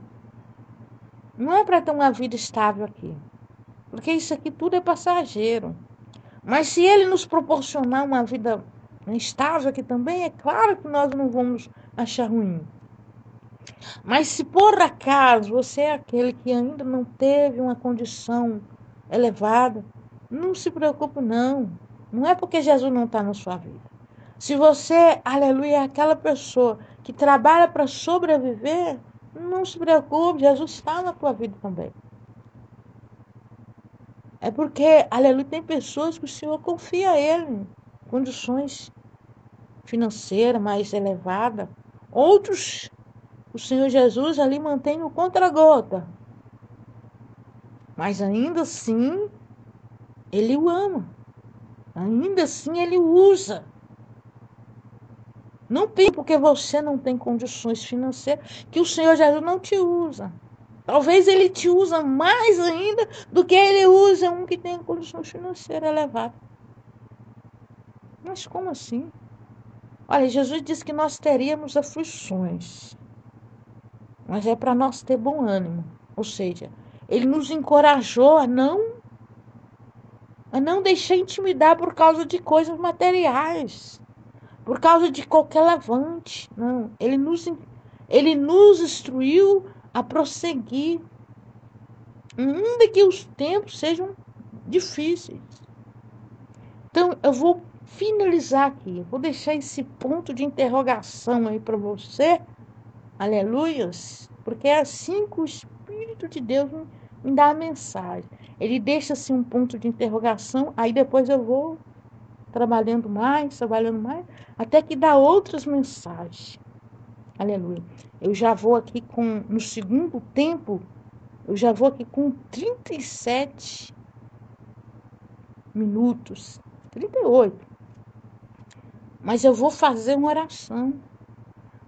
não é para ter uma vida estável aqui, porque isso aqui tudo é passageiro. Mas se ele nos proporcionar uma vida estável aqui também, é claro que nós não vamos achar ruim. Mas se por acaso você é aquele que ainda não teve uma condição elevada, não se preocupe não. Não é porque Jesus não está na sua vida. Se você, aleluia, é aquela pessoa que trabalha para sobreviver, não se preocupe, Jesus está na tua vida também. É porque, aleluia, tem pessoas que o Senhor confia a Ele, condições financeiras mais elevadas. Outros, o Senhor Jesus ali mantém o contra-gota. Mas ainda assim, Ele o ama. Ainda assim, Ele o usa. Não pense porque você não tem condições financeiras que o Senhor Jesus não te usa. Talvez Ele te usa mais ainda do que Ele usa um que tem condições financeiras elevadas. Mas como assim? Olha, Jesus disse que nós teríamos aflições, mas é para nós ter bom ânimo. Ou seja, Ele nos encorajou a não deixar intimidar por causa de coisas materiais, por causa de qualquer levante. Não, Ele nos instruiu a prosseguir, ainda que os tempos sejam difíceis. Então, eu vou finalizar aqui, eu vou deixar esse ponto de interrogação aí para você, aleluias, porque é assim que o Espírito de Deus me dá a mensagem. Ele deixa assim um ponto de interrogação, aí depois eu vou trabalhando mais, até que dá outras mensagens. Aleluia. Eu já vou aqui no segundo tempo, eu já vou aqui com 37 minutos, 38. Mas eu vou fazer uma oração,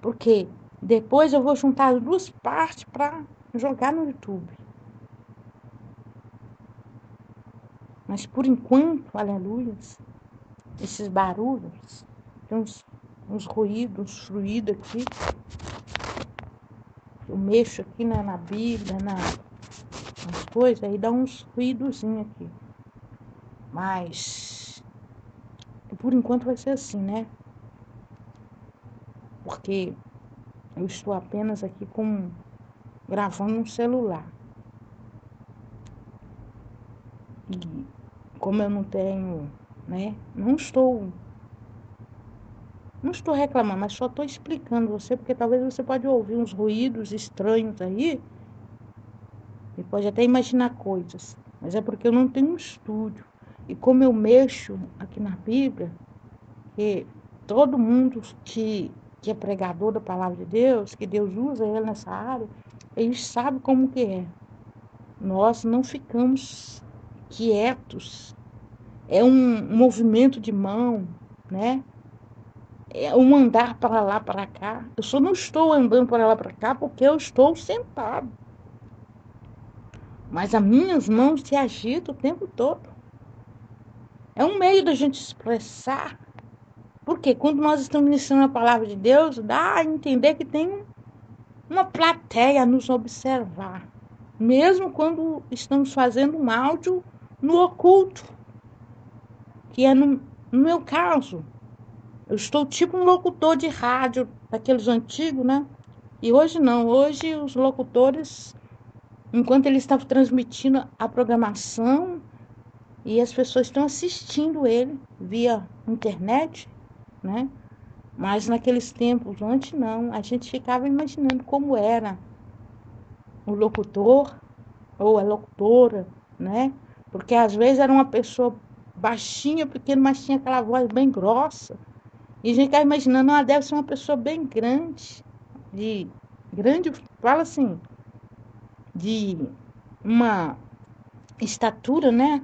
porque depois eu vou juntar as duas partes para jogar no YouTube. Mas por enquanto, aleluia, esses barulhos, tem uns ruídos, uns fluidos aqui. Eu mexo aqui na Bíblia, nas coisas, aí dá uns ruídozinhos aqui. Mas por enquanto vai ser assim, né? Porque eu estou apenas aqui gravando um celular. E como eu não tenho, né? Não estou reclamando, mas só estou explicando você, porque talvez você pode ouvir uns ruídos estranhos aí e pode até imaginar coisas. Mas é porque eu não tenho um estúdio. E como eu mexo aqui na Bíblia, que todo mundo que é pregador da palavra de Deus, que Deus usa ele nessa área, eles sabem como que é. Nós não ficamos quietos. É um movimento de mão, né? É um andar para lá, para cá. Eu só não estou andando para lá, para cá, porque eu estou sentado. Mas as minhas mãos se agitam o tempo todo. É um meio da gente expressar. Porque quando nós estamos ministrando a palavra de Deus, dá a entender que tem uma plateia a nos observar. Mesmo quando estamos fazendo um áudio no oculto, que é no meu caso. Eu estou tipo um locutor de rádio, daqueles antigos, né? E hoje não. Hoje os locutores, enquanto eles estavam transmitindo a programação e as pessoas estão assistindo ele via internet, né? Mas naqueles tempos antes não. A gente ficava imaginando como era o locutor ou a locutora, né? Porque às vezes era uma pessoa baixinha, pequena, mas tinha aquela voz bem grossa. E a gente ficava imaginando, ela deve ser uma pessoa bem grande, fala assim, de uma estatura, né?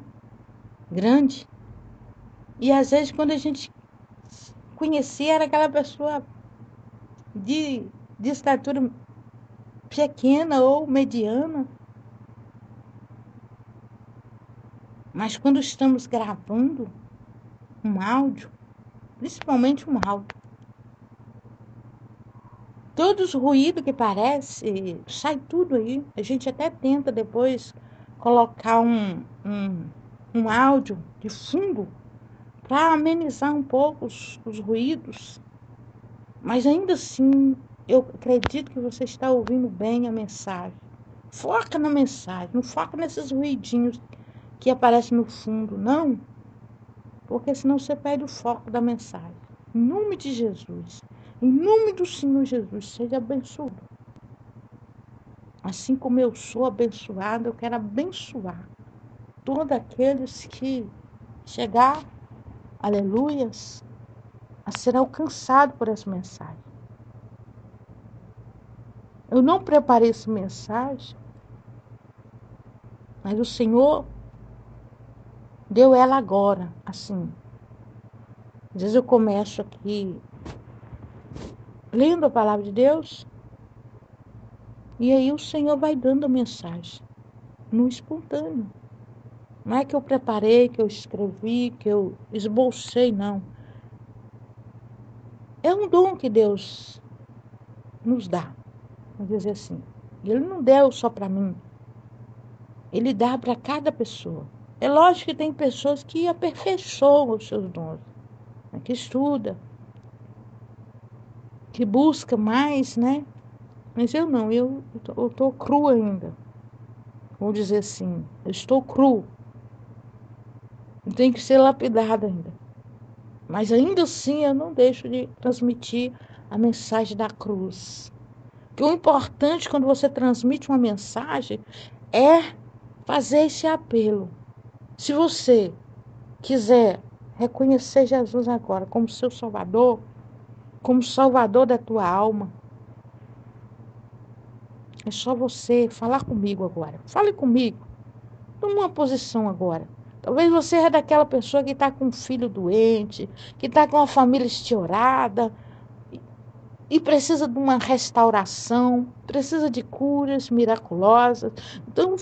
Grande. E às vezes quando a gente conhecia, era aquela pessoa de, de estatura pequena ou mediana. Mas quando estamos gravando um áudio, principalmente um áudio, todos os ruídos que parece, sai tudo aí. A gente até tenta depois colocar um áudio de fundo para amenizar um pouco os ruídos. Mas ainda assim, eu acredito que você está ouvindo bem a mensagem. Foca na mensagem, não foca nesses ruidinhos que aparecem no fundo, não. Porque senão você perde o foco da mensagem. Em nome de Jesus, em nome do Senhor Jesus, seja abençoado. Assim como eu sou abençoada, eu quero abençoar todos aqueles que chegar, aleluias, a ser alcançado por essa mensagem. Eu não preparei essa mensagem, mas o Senhor deu ela agora, assim. Às vezes eu começo aqui lendo a palavra de Deus, e aí o Senhor vai dando a mensagem, no espontâneo. Não é que eu preparei, que eu escrevi, que eu esbocei, não. É um dom que Deus nos dá, vamos dizer assim. Ele não deu só para mim, Ele dá para cada pessoa. É lógico que tem pessoas que aperfeiçoam os seus dons, né? Que estuda, que busca mais, né? Mas eu não, eu estou cru ainda. Vou dizer assim, eu estou cru. Tem que ser lapidado ainda. Mas ainda assim eu não deixo de transmitir a mensagem da cruz. Que o importante quando você transmite uma mensagem é fazer esse apelo. Se você quiser reconhecer Jesus agora como seu Salvador, como Salvador da tua alma, é só você falar comigo agora. Fale comigo. Toma uma posição agora. Talvez você é daquela pessoa que está com um filho doente, que está com uma família estiorada e precisa de uma restauração, precisa de curas miraculosas. Então,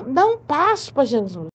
dá um passo para Jesus.